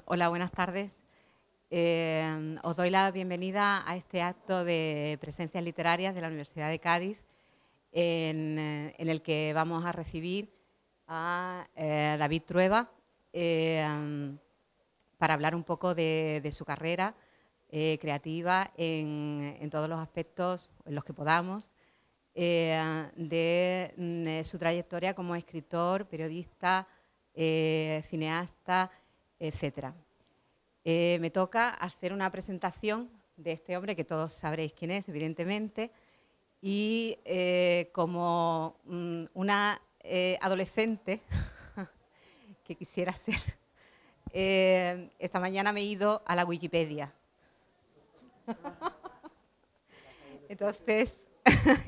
Hola, buenas tardes. Os doy la bienvenida a este acto de presencias literarias de la Universidad de Cádiz, en el que vamos a recibir a David Trueba para hablar un poco de su carrera creativa en todos los aspectos en los que podamos, de su trayectoria como escritor, periodista, cineasta, etcétera. Me toca hacer una presentación de este hombre, que todos sabréis quién es, evidentemente, y como una adolescente que quisiera ser, esta mañana me he ido a la Wikipedia. Entonces,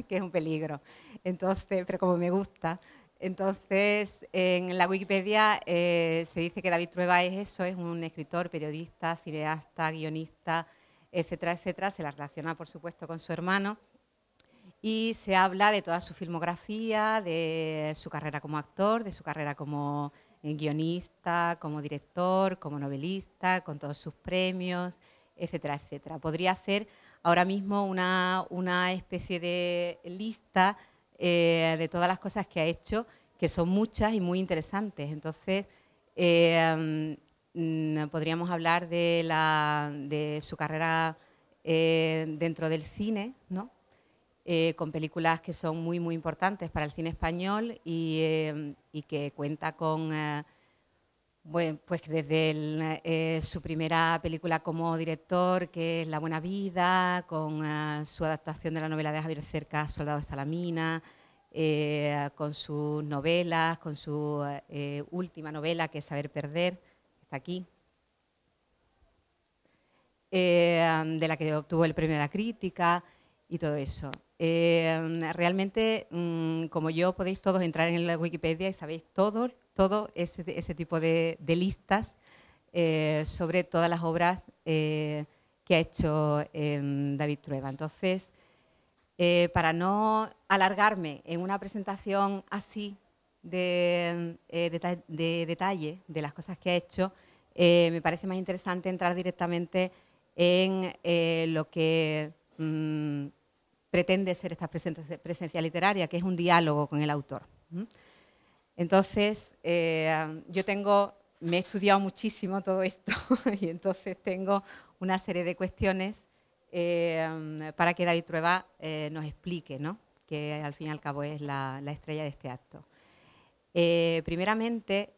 que es un peligro. Entonces, pero como me gusta. Entonces, en la Wikipedia se dice que David Trueba es eso, es un escritor, periodista, cineasta, guionista, etcétera, etcétera. Se la relaciona, por supuesto, con su hermano. Y se habla de toda su filmografía, de su carrera como actor, de su carrera como guionista, como director, como novelista, con todos sus premios, etcétera, etcétera. Podría hacer ahora mismo una especie de lista de todas las cosas que ha hecho, que son muchas y muy interesantes. Entonces, podríamos hablar de su carrera dentro del cine, ¿no? Con películas que son muy, muy importantes para el cine español y que cuenta con, bueno, pues desde su primera película como director, que es La Buena Vida, con su adaptación de la novela de Javier Cercas, Soldado de Salamina, con sus novelas, con su última novela, que es Saber Perder, que está aquí, de la que obtuvo el premio de la crítica y todo eso. Realmente, como yo, podéis todos entrar en la Wikipedia y sabéis todo ese tipo de listas sobre todas las obras que ha hecho David Trueba. Entonces, para no alargarme en una presentación así de detalle de las cosas que ha hecho, me parece más interesante entrar directamente en lo que pretende ser esta presencia literaria, que es un diálogo con el autor. Entonces, me he estudiado muchísimo todo esto y entonces tengo una serie de cuestiones para que David Trueba nos explique, ¿no? Que al fin y al cabo es la estrella de este acto. Primeramente,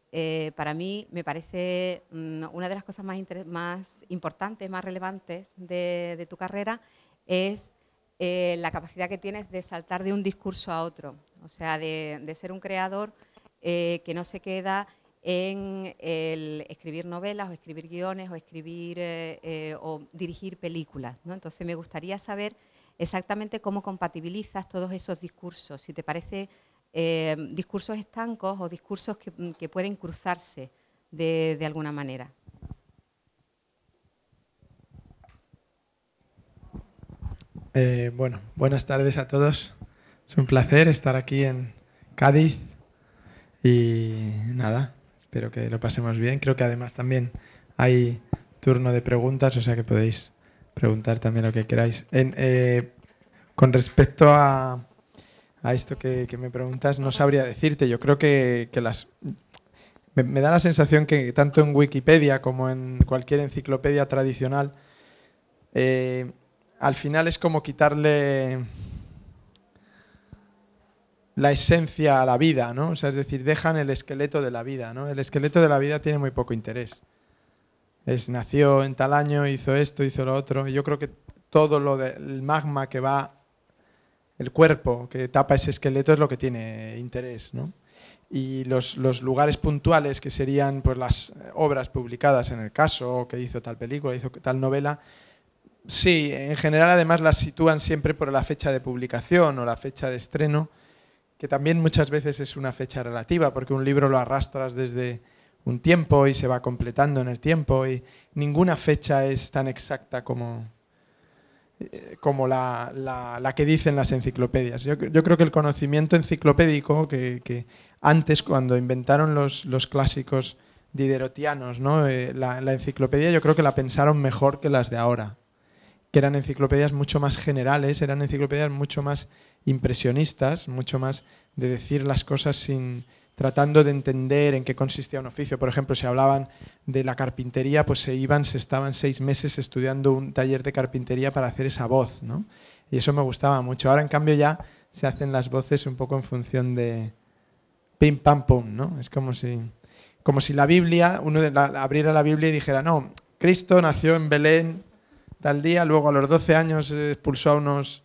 para mí me parece una de las cosas más importantes, más relevantes de tu carrera es la capacidad que tienes de saltar de un discurso a otro, o sea, de ser un creador que no se queda en el escribir novelas o escribir guiones o escribir o dirigir películas, ¿no? Entonces me gustaría saber exactamente cómo compatibilizas todos esos discursos, si te parece discursos estancos o discursos que pueden cruzarse de alguna manera. Bueno, buenas tardes a todos. Es un placer estar aquí en Cádiz y nada, espero que lo pasemos bien. Creo que además también hay turno de preguntas, o sea que podéis preguntar también lo que queráis. Con respecto a esto que me preguntas, no sabría decirte. Yo creo que me da la sensación que tanto en Wikipedia como en cualquier enciclopedia tradicional, al final es como quitarle la esencia a la vida, ¿no? O sea, es decir, dejan el esqueleto de la vida, ¿no? El esqueleto de la vida tiene muy poco interés. Nació en tal año, hizo esto, hizo lo otro. Y yo creo que todo lo del magma que va, el cuerpo que tapa ese esqueleto es lo que tiene interés, ¿no? Y los lugares puntuales, que serían pues las obras publicadas en el caso, que hizo tal película, hizo tal novela, sí, en general además las sitúan siempre por la fecha de publicación o la fecha de estreno, que también muchas veces es una fecha relativa, porque un libro lo arrastras desde un tiempo y se va completando en el tiempo, y ninguna fecha es tan exacta como la que dicen las enciclopedias. Yo creo que el conocimiento enciclopédico, que antes, cuando inventaron los clásicos diderotianos, ¿no? La enciclopedia yo creo que la pensaron mejor que las de ahora, que eran enciclopedias mucho más generales, eran enciclopedias mucho más impresionistas, mucho más de decir las cosas tratando de entender en qué consistía un oficio. Por ejemplo, si hablaban de la carpintería, pues se estaban 6 meses estudiando un taller de carpintería para hacer esa voz, ¿no? Y eso me gustaba mucho. Ahora, en cambio, ya se hacen las voces un poco en función de pim, pam, pum, ¿no? Es como si la Biblia, abriera la Biblia y dijera, no, Cristo nació en Belén tal día, luego a los 12 años expulsó a unos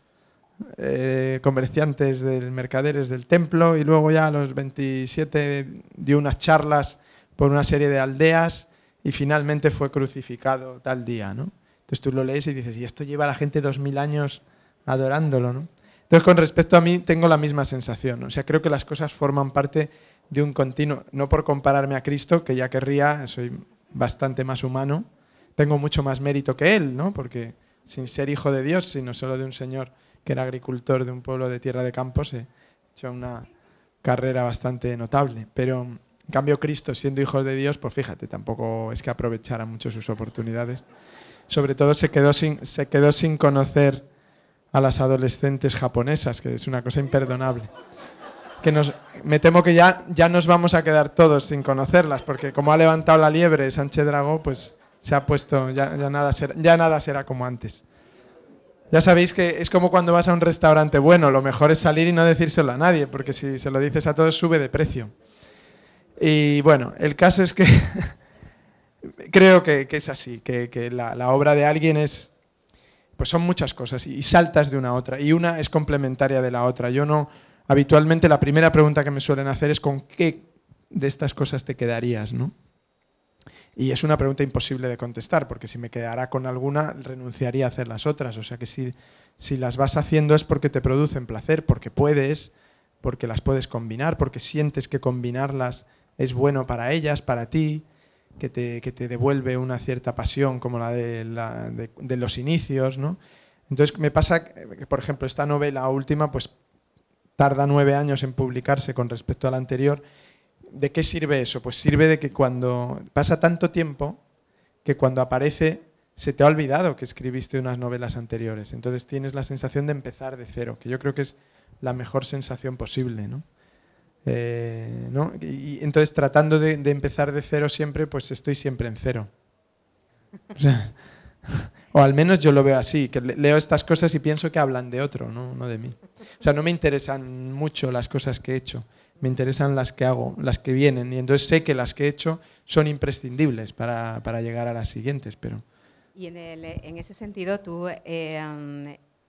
comerciantes mercaderes del templo y luego ya a los 27 dio unas charlas por una serie de aldeas y finalmente fue crucificado tal día, ¿no? Entonces tú lo lees y dices, y esto lleva a la gente 2000 años adorándolo, ¿no? Entonces con respecto a mí tengo la misma sensación, ¿no? O sea, creo que las cosas forman parte de un continuo, no por compararme a Cristo, que ya querría, soy bastante más humano, tengo mucho más mérito que él, ¿no? Porque sin ser hijo de Dios, sino solo de un señor que era agricultor de un pueblo de tierra de campos, he hecho una carrera bastante notable. Pero en cambio Cristo, siendo hijo de Dios, pues fíjate, tampoco es que aprovechara mucho sus oportunidades. Sobre todo se quedó sin conocer a las adolescentes japonesas, que es una cosa imperdonable. Me temo que ya nos vamos a quedar todos sin conocerlas, porque como ha levantado la liebre Sánchez Dragó, pues se ha puesto, ya nada será como antes. Ya sabéis que es como cuando vas a un restaurante bueno, lo mejor es salir y no decírselo a nadie, porque si se lo dices a todos sube de precio. Y bueno, el caso es que creo que es así, que la obra de alguien pues son muchas cosas y saltas de una a otra, y una es complementaria de la otra. Habitualmente la primera pregunta que me suelen hacer es ¿con qué de estas cosas te quedarías, ¿no? Y es una pregunta imposible de contestar, porque si me quedara con alguna, renunciaría a hacer las otras. O sea que si las vas haciendo es porque te producen placer, porque puedes, porque las puedes combinar, porque sientes que combinarlas es bueno para ellas, para ti, que te devuelve una cierta pasión como la de los inicios, ¿no? Entonces me pasa que, por ejemplo, esta novela última pues tarda 9 años en publicarse con respecto a la anterior. ¿De qué sirve eso? Pues sirve de que cuando pasa tanto tiempo que cuando aparece se te ha olvidado que escribiste unas novelas anteriores. Entonces tienes la sensación de empezar de cero, que yo creo que es la mejor sensación posible, ¿no? ¿No? Y entonces tratando de empezar de cero siempre, pues estoy siempre en cero. O al menos yo lo veo así, que leo estas cosas y pienso que hablan de otro, no de mí. O sea, no me interesan mucho las cosas que he hecho. Me interesan las que hago, las que vienen, y entonces sé que las que he hecho son imprescindibles para llegar a las siguientes. Pero... Y en ese sentido, tú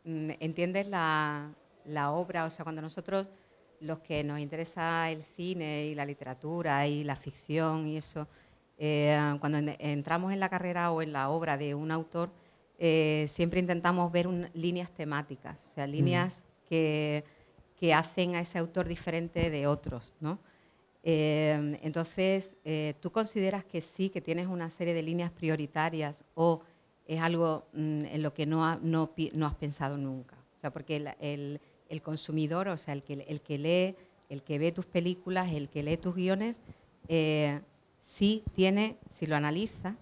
entiendes la obra, o sea, cuando nosotros, los que nos interesa el cine y la literatura y la ficción y eso, cuando entramos en la carrera o en la obra de un autor, siempre intentamos ver líneas temáticas, o sea, líneas que hacen a ese autor diferente de otros, ¿no? Entonces, ¿tú consideras que sí, que tienes una serie de líneas prioritarias o es algo en lo que no has pensado nunca? O sea, porque el consumidor, o sea, el que lee, el que ve tus películas, el que lee tus guiones, sí tiene, si lo analiza,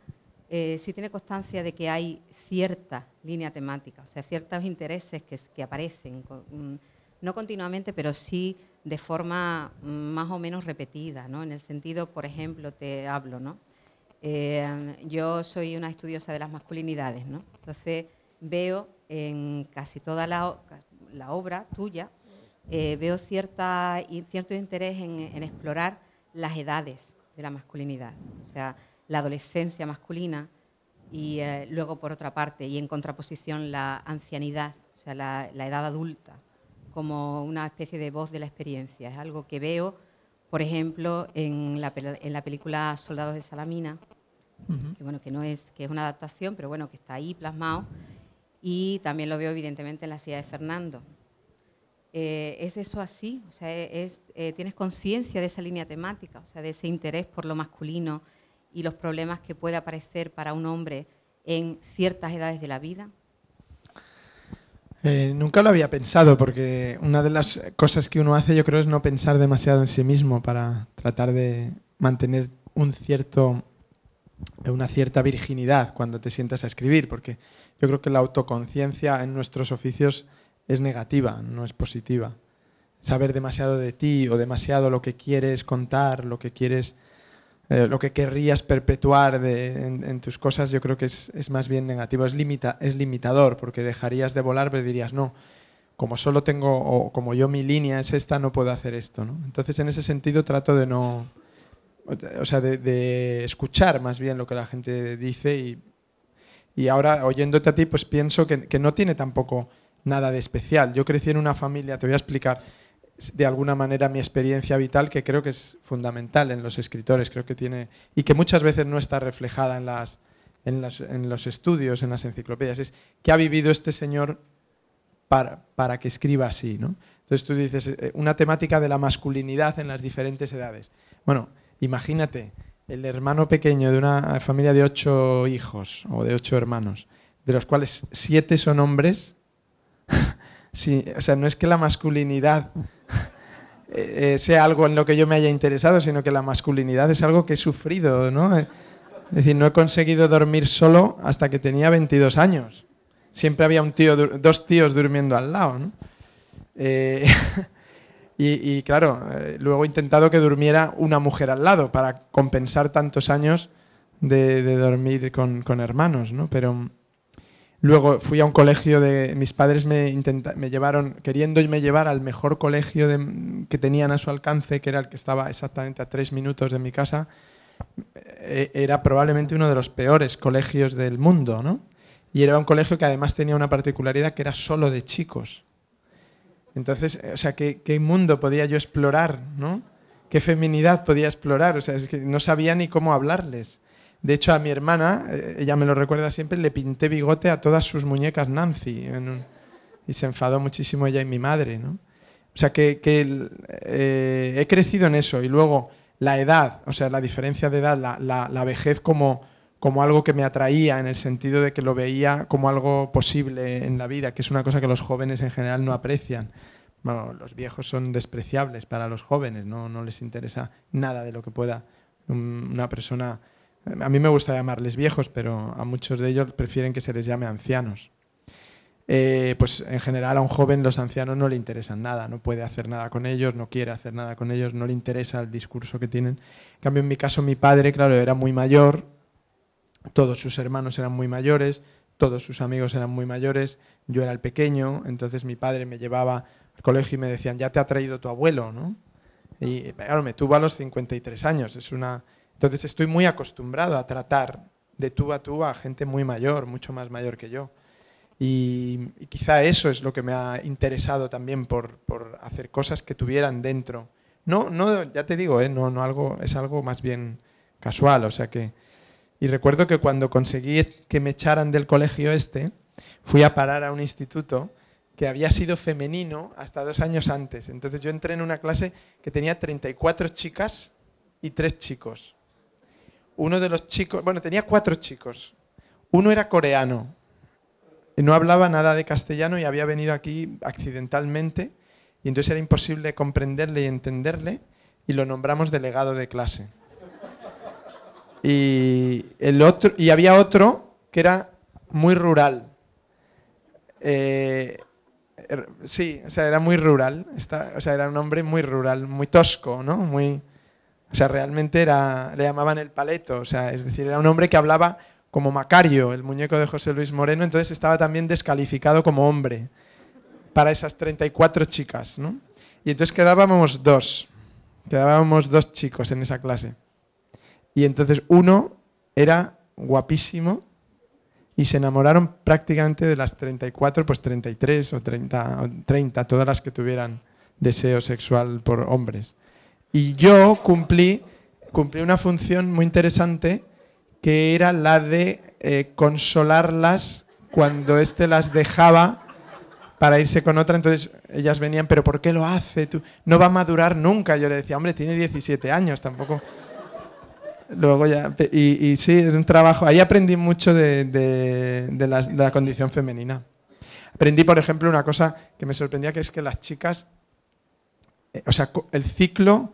sí tiene constancia de que hay cierta línea temática, o sea, ciertos intereses que aparecen, no continuamente, pero sí de forma más o menos repetida, ¿no? En el sentido, por ejemplo, te hablo, ¿no? Yo soy una estudiosa de las masculinidades, ¿no? Entonces veo en casi toda la obra tuya, veo cierto interés en explorar las edades de la masculinidad, o sea, la adolescencia masculina y luego, por otra parte, y en contraposición, la ancianidad, o sea, la edad adulta, como una especie de voz de la experiencia. Es algo que veo, por ejemplo, en la película Soldados de Salamina, que, bueno, que es una adaptación, pero bueno, que está ahí plasmado, y también lo veo evidentemente en La silla de Fernando. ¿Es eso así? O sea, ¿tienes conciencia de esa línea temática, o sea, de ese interés por lo masculino y los problemas que puede aparecer para un hombre en ciertas edades de la vida? Nunca lo había pensado, porque una de las cosas que uno hace, yo creo, es no pensar demasiado en sí mismo para tratar de mantener una cierta virginidad cuando te sientas a escribir, porque yo creo que la autoconciencia en nuestros oficios es negativa, no es positiva. Saber demasiado de ti o demasiado lo que quieres contar, lo que querrías perpetuar en tus cosas, yo creo que es más bien negativo, es limitador, porque dejarías de volar, pero dirías, no, como solo tengo, o como yo mi línea es esta, no puedo hacer esto, ¿no? Entonces, en ese sentido, trato de no, o sea, de escuchar más bien lo que la gente dice y ahora, oyéndote a ti, pues pienso que no tiene tampoco nada de especial. Yo crecí en una familia, te voy a explicar de alguna manera mi experiencia vital, que creo que es fundamental en los escritores, creo que tiene, y que muchas veces no está reflejada en los estudios, en las enciclopedias, es qué ha vivido este señor para que escriba así, ¿no? Entonces tú dices, una temática de la masculinidad en las diferentes edades. Bueno, imagínate, el hermano pequeño de una familia de 8 hijos o de 8 hermanos, de los cuales 7 son hombres. Sí, o sea, no es que la masculinidad sea algo en lo que yo me haya interesado, sino que la masculinidad es algo que he sufrido, ¿no? Es decir, no he conseguido dormir solo hasta que tenía 22 años. Siempre había dos tíos durmiendo al lado, ¿no? Y claro, luego he intentado que durmiera una mujer al lado para compensar tantos años de dormir con hermanos, ¿no? Pero luego fui a un colegio mis padres me llevaron, queriéndome llevar al mejor colegio que tenían a su alcance, que era el que estaba exactamente a 3 minutos de mi casa. Era probablemente uno de los peores colegios del mundo, ¿no? Y era un colegio que además tenía una particularidad, que era solo de chicos. Entonces, o sea, ¿qué mundo podía yo explorar, ¿no? ¿Qué feminidad podía explorar? O sea, es que no sabía ni cómo hablarles. De hecho, a mi hermana, ella me lo recuerda siempre, le pinté bigote a todas sus muñecas Nancy. Y se enfadó muchísimo ella y mi madre, ¿no? O sea, que he crecido en eso. Y luego, la edad, o sea, la diferencia de edad, la vejez como algo que me atraía, en el sentido de que lo veía como algo posible en la vida, que es una cosa que los jóvenes en general no aprecian. Bueno, los viejos son despreciables para los jóvenes, no les interesa nada de lo que pueda una persona. A mí me gusta llamarles viejos, pero a muchos de ellos prefieren que se les llame ancianos. Pues en general a un joven los ancianos no le interesan nada, no puede hacer nada con ellos, no quiere hacer nada con ellos, no le interesa el discurso que tienen. En cambio, en mi caso, mi padre, claro, era muy mayor, todos sus hermanos eran muy mayores, todos sus amigos eran muy mayores, yo era el pequeño, entonces mi padre me llevaba al colegio y me decían, ya te ha traído tu abuelo, ¿no? Y claro, me tuvo a los 53 años, entonces estoy muy acostumbrado a tratar de tú a gente muy mayor, mucho más mayor que yo. Y quizá eso es lo que me ha interesado también por hacer cosas que tuvieran dentro. No, ya te digo, es algo más bien casual, o sea que. Y recuerdo que cuando conseguí que me echaran del colegio fui a parar a un instituto que había sido femenino hasta 2 años antes. Entonces yo entré en una clase que tenía 34 chicas y 3 chicos. Uno de los chicos, bueno, tenía 4 chicos. Uno era coreano, no hablaba nada de castellano y había venido aquí accidentalmente, y entonces era imposible comprenderle y entenderle, y lo nombramos delegado de clase. Y había otro que era muy rural. Sí, o sea, era muy rural. O sea, era un hombre muy rural, muy tosco, ¿no? O sea, realmente le llamaban el paleto. O sea, es decir, era un hombre que hablaba como Macario, el muñeco de José Luis Moreno, entonces estaba también descalificado como hombre para esas 34 chicas, ¿no? Y entonces quedábamos dos chicos en esa clase. Y entonces uno era guapísimo y se enamoraron prácticamente de las 34, pues 33 o 30, todas las que tuvieran deseo sexual por hombres. Y yo cumplí una función muy interesante, que era la de consolarlas cuando las dejaba para irse con otra. Entonces ellas venían, ¿pero por qué lo hace? Tú no va a madurar nunca. Yo le decía, hombre, tiene 17 años, tampoco. Luego ya, y sí, es un trabajo. Ahí aprendí mucho de la condición femenina. Aprendí, por ejemplo, una cosa que me sorprendía, que es que las chicas, o sea, el ciclo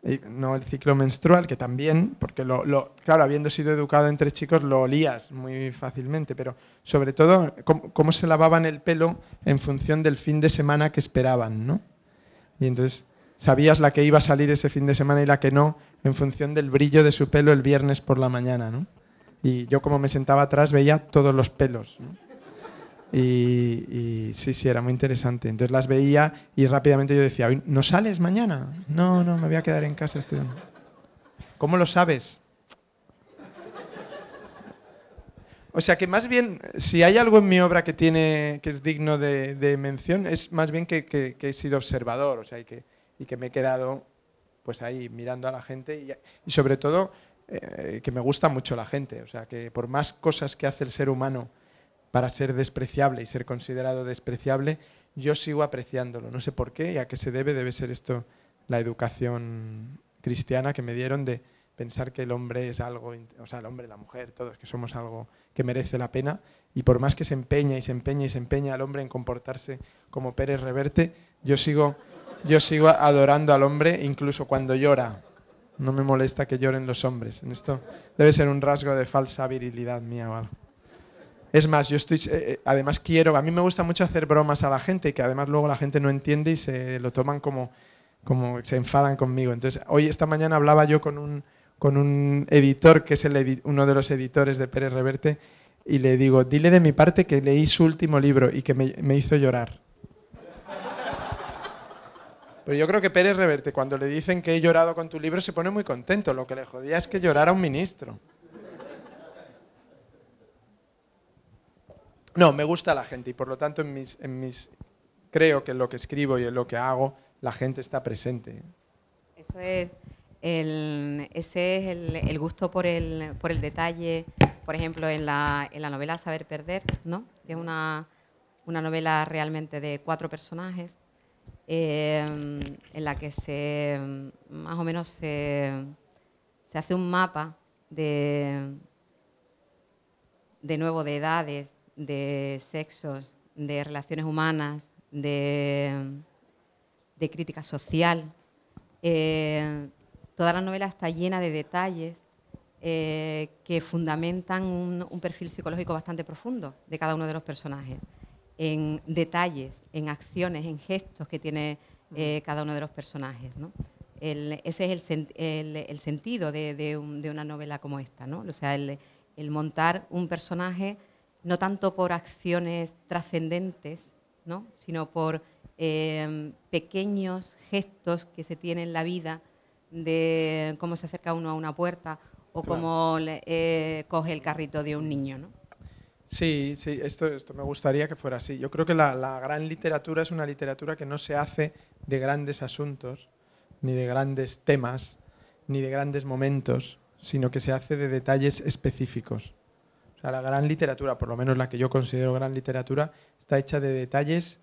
no el ciclo menstrual, que también, porque claro, habiendo sido educado entre chicos lo olías muy fácilmente, pero sobre todo cómo se lavaban el pelo en función del fin de semana que esperaban, ¿no? Y entonces sabías la que iba a salir ese fin de semana y la que no, en función del brillo de su pelo el viernes por la mañana, ¿no? Y yo, como me sentaba atrás, veía todos los pelos, ¿no? Y sí, sí, era muy interesante. Entonces las veía y rápidamente yo decía, ¿no sales mañana? No, me voy a quedar en casa estudiando. ¿Cómo lo sabes? O sea que más bien, si hay algo en mi obra que es digno de mención, es más bien que he sido observador, o sea, y que me he quedado pues ahí mirando a la gente y sobre todo que me gusta mucho la gente. O sea, que por más cosas que hace el ser humano para ser despreciable y ser considerado despreciable, yo sigo apreciándolo. No sé por qué y a qué se debe ser esto la educación cristiana que me dieron de pensar que el hombre es algo, o sea, el hombre, la mujer, todos, que somos algo que merece la pena, y por más que se empeña y se empeña y se empeña el hombre en comportarse como Pérez Reverte, yo sigo adorando al hombre incluso cuando llora. No me molesta que lloren los hombres. En esto debe ser un rasgo de falsa virilidad mía o algo. Es más, yo además a mí me gusta mucho hacer bromas a la gente, que además luego la gente no entiende y se lo toman como se enfadan conmigo. Entonces, esta mañana hablaba yo con un editor, que es uno de los editores de Pérez Reverte, y le digo, dile de mi parte que leí su último libro y que me hizo llorar. Pero yo creo que Pérez Reverte, cuando le dicen que he llorado con tu libro, se pone muy contento. Lo que le jodía es que llorara un ministro. No, me gusta la gente y por lo tanto creo que en lo que escribo y en lo que hago la gente está presente. Eso es, ese es el gusto por el detalle, por ejemplo, en la novela Saber Perder, ¿no? Que es una novela realmente de 4 personajes, en la que más o menos se hace un mapa de nuevo de edades, de sexos, de relaciones humanas, de crítica social. Toda la novela está llena de detalles que fundamentan un perfil psicológico bastante profundo de cada uno de los personajes, en detalles, en acciones, en gestos que tiene cada uno de los personajes, ¿no? Ese es el sentido de una novela como esta, ¿no? O sea, el montar un personaje no tanto por acciones trascendentes, ¿no? Sino por pequeños gestos que se tienen en la vida, de cómo se acerca uno a una puerta o claro, cómo coge el carrito de un niño, ¿no? Sí, esto me gustaría que fuera así. Yo creo que la gran literatura es una literatura que no se hace de grandes asuntos, ni de grandes temas, ni de grandes momentos, sino que se hace de detalles específicos. O sea, la gran literatura, por lo menos la que yo considero gran literatura, está hecha de detalles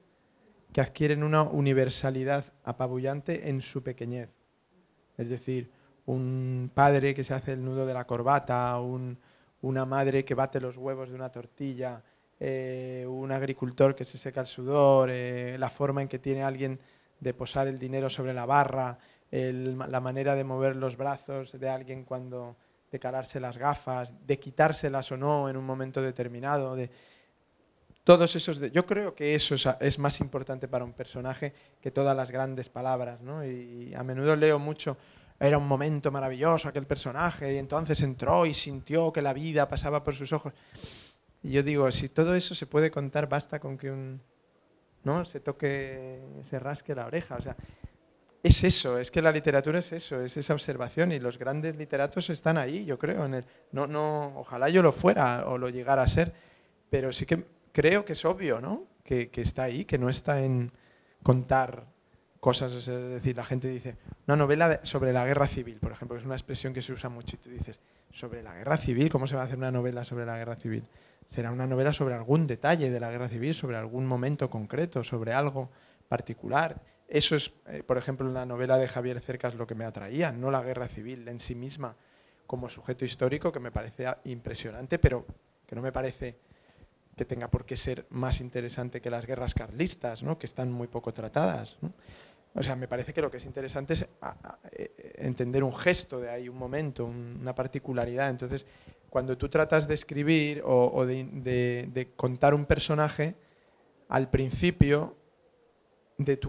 que adquieren una universalidad apabullante en su pequeñez. Es decir, un padre que se hace el nudo de la corbata, una madre que bate los huevos de una tortilla, un agricultor que se seca el sudor, la forma en que tiene alguien de posar el dinero sobre la barra, la manera de mover los brazos de alguien de calarse las gafas, de quitárselas o no en un momento determinado, todos esos. Yo creo que eso es más importante para un personaje que todas las grandes palabras, ¿no? Y a menudo leo mucho, era un momento maravilloso aquel personaje, y entonces entró y sintió que la vida pasaba por sus ojos. Y yo digo, si todo eso se puede contar, basta con que ¿no? se rasque la oreja. O sea, es eso, es que la literatura es eso, es esa observación, y los grandes literatos están ahí, yo creo. Ojalá yo lo fuera o lo llegara a ser, pero sí que creo que es obvio, ¿no? Que está ahí, que no está en contar cosas. Es decir, la gente dice, una novela sobre la guerra civil, por ejemplo, que es una expresión que se usa mucho, y tú dices, ¿sobre la guerra civil? ¿Cómo se va a hacer una novela sobre la guerra civil? Será una novela sobre algún detalle de la guerra civil, sobre algún momento concreto, sobre algo particular. Eso es, por ejemplo, en la novela de Javier Cercas lo que me atraía, no la guerra civil en sí misma como sujeto histórico, que me parece impresionante, pero que no me parece que tenga por qué ser más interesante que las guerras carlistas, ¿no? Que están muy poco tratadas, ¿no? O sea, me parece que lo que es interesante es entender un gesto de ahí, un momento, una particularidad. Entonces, cuando tú tratas de escribir o de contar un personaje, al principio de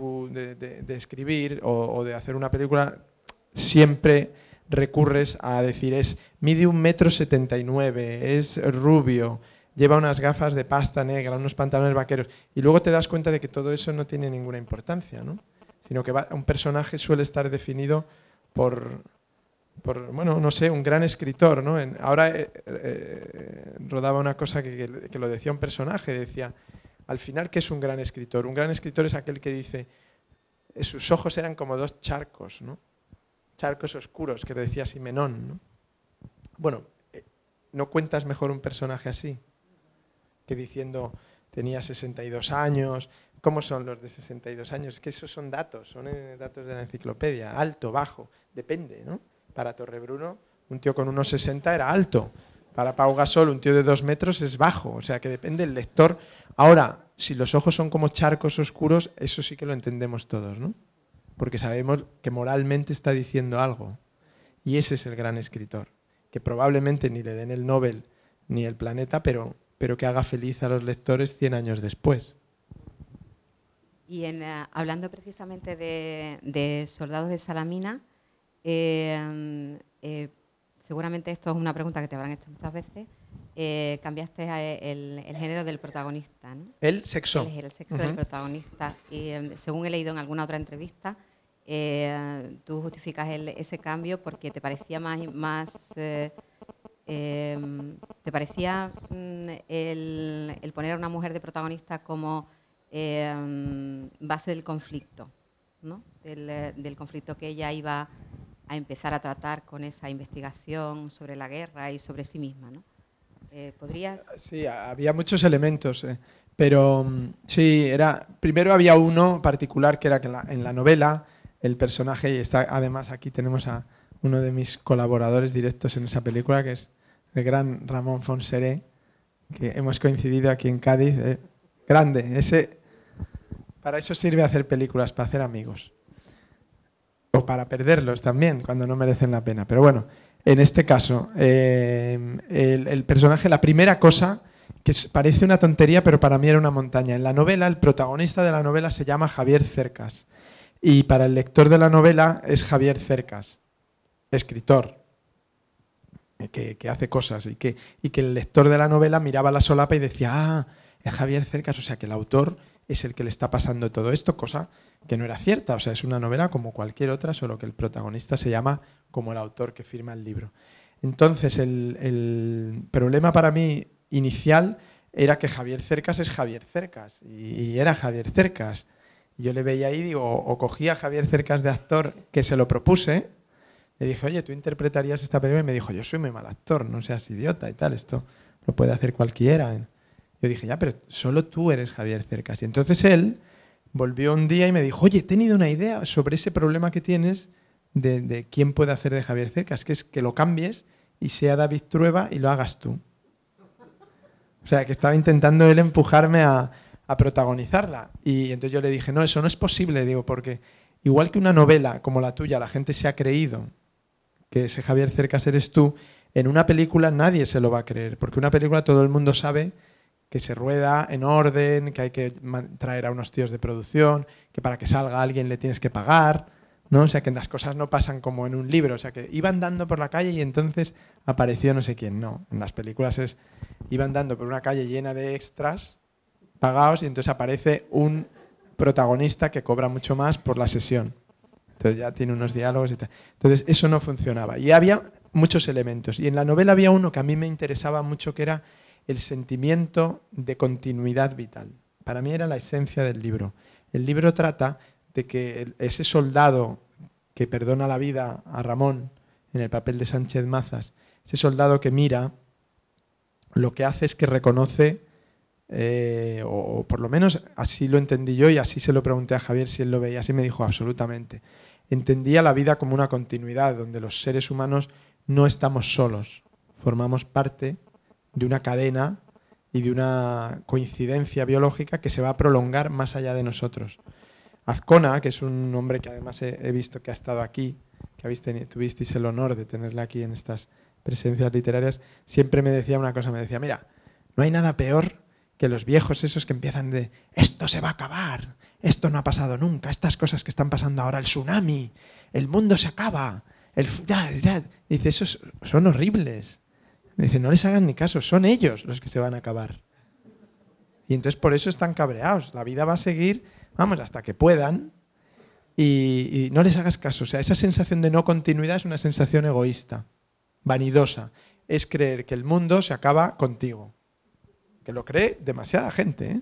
escribir o de hacer una película, siempre recurres a decir, mide 1,79 m, es rubio, lleva unas gafas de pasta negra, unos pantalones vaqueros, y luego te das cuenta de que todo eso no tiene ninguna importancia, ¿no? Sino que un personaje suele estar definido por bueno, no sé, un gran escritor, ¿no? Ahora rodaba una cosa que lo decía un personaje, decía, al final, ¿qué es un gran escritor? Un gran escritor es aquel que dice, sus ojos eran como dos charcos, ¿no? Charcos oscuros, que decía Simenón, ¿no? Bueno, ¿no cuentas mejor un personaje así? Que diciendo, tenía 62 años, ¿cómo son los de 62 años? Es que esos son datos de la enciclopedia, alto, bajo, depende, ¿no? Para Torrebruno, un tío con unos 60 era alto. Para Pau Gasol, un tío de 2 metros es bajo. O sea, que depende del lector. Ahora, si los ojos son como charcos oscuros, eso sí que lo entendemos todos, ¿no? Porque sabemos que moralmente está diciendo algo. Y ese es el gran escritor. Que probablemente ni le den el Nobel ni el Planeta, pero que haga feliz a los lectores 100 años después. Y hablando precisamente de Soldados de Salamina, seguramente esto es una pregunta que te habrán hecho muchas veces, cambiaste el género del protagonista, ¿no? El sexo. El sexo del protagonista. Y según he leído en alguna otra entrevista, tú justificas ese cambio porque te parecía ¿te parecía el poner a una mujer de protagonista como base del conflicto, ¿no? Del conflicto que ella iba a empezar a tratar con esa investigación sobre la guerra y sobre sí misma, ¿no? ¿Podrías...? Sí, había muchos elementos, pero sí, primero había uno particular que era que en la novela el personaje, y está, además aquí tenemos a uno de mis colaboradores directos en esa película, que es el gran Ramón Fonseré, que hemos coincidido aquí en Cádiz, grande, para eso sirve hacer películas, para hacer amigos. O para perderlos también, cuando no merecen la pena. Pero bueno, en este caso, el personaje, la primera cosa, que parece una tontería, pero para mí era una montaña. En la novela, el protagonista de la novela se llama Javier Cercas. Y para el lector de la novela es Javier Cercas, escritor, que hace cosas. Y que el lector de la novela miraba la solapa y decía, es Javier Cercas, o sea que el autor es el que le está pasando todo esto, cosa que no era cierta. O sea, es una novela como cualquier otra, solo que el protagonista se llama como el autor que firma el libro. Entonces, el problema para mí inicial era que Javier Cercas es Javier Cercas, y era Javier Cercas. Yo le veía ahí, digo, o cogía a Javier Cercas de actor, que se lo propuse, le dije, oye, ¿tú interpretarías esta película? Y me dijo, yo soy muy mal actor, no seas idiota y tal, esto lo puede hacer cualquiera. Yo dije, ya, pero solo tú eres Javier Cercas. Y entonces él volvió un día y me dijo, oye, he tenido una idea sobre ese problema que tienes de quién puede hacer de Javier Cercas, que es que lo cambies y sea David Trueba y lo hagas tú. O sea, que estaba intentando él empujarme a protagonizarla. Y entonces yo le dije, no, eso no es posible, digo, porque igual que una novela como la tuya, la gente se ha creído que ese Javier Cercas eres tú, en una película nadie se lo va a creer, porque una película todo el mundo sabe que se rueda en orden, que hay que traer a unos tíos de producción, que para que salga alguien le tienes que pagar, ¿no? O sea, que las cosas no pasan como en un libro, o sea, que iban dando por la calle y entonces apareció no sé quién, no. En las películas iban dando por una calle llena de extras pagados y entonces aparece un protagonista que cobra mucho más por la sesión. Entonces ya tiene unos diálogos y tal. Entonces eso no funcionaba. Y había muchos elementos. Y en la novela había uno que a mí me interesaba mucho, que era el sentimiento de continuidad vital. Para mí era la esencia del libro. El libro trata de que ese soldado que perdona la vida a Ramón en el papel de Sánchez Mazas, ese soldado que mira, lo que hace es que reconoce, o por lo menos así lo entendí yo y así se lo pregunté a Javier si él lo veía, así me dijo absolutamente. Entendía la vida como una continuidad, donde los seres humanos no estamos solos, formamos parte de una cadena y de una coincidencia biológica que se va a prolongar más allá de nosotros. Azcona, que es un hombre que además he visto que ha estado aquí, que tuvisteis el honor de tenerle aquí en estas presencias literarias, siempre me decía una cosa, me decía, mira, no hay nada peor que los viejos esos que empiezan de, esto se va a acabar, esto no ha pasado nunca, estas cosas que están pasando ahora, el tsunami, el mundo se acaba, dice, esos son horribles. Dice, no les hagan ni caso, son ellos los que se van a acabar. Y entonces por eso están cabreados, la vida va a seguir, vamos, hasta que puedan, y no les hagas caso. O sea, esa sensación de no continuidad es una sensación egoísta, vanidosa. Es creer que el mundo se acaba contigo. Que lo cree demasiada gente, ¿eh?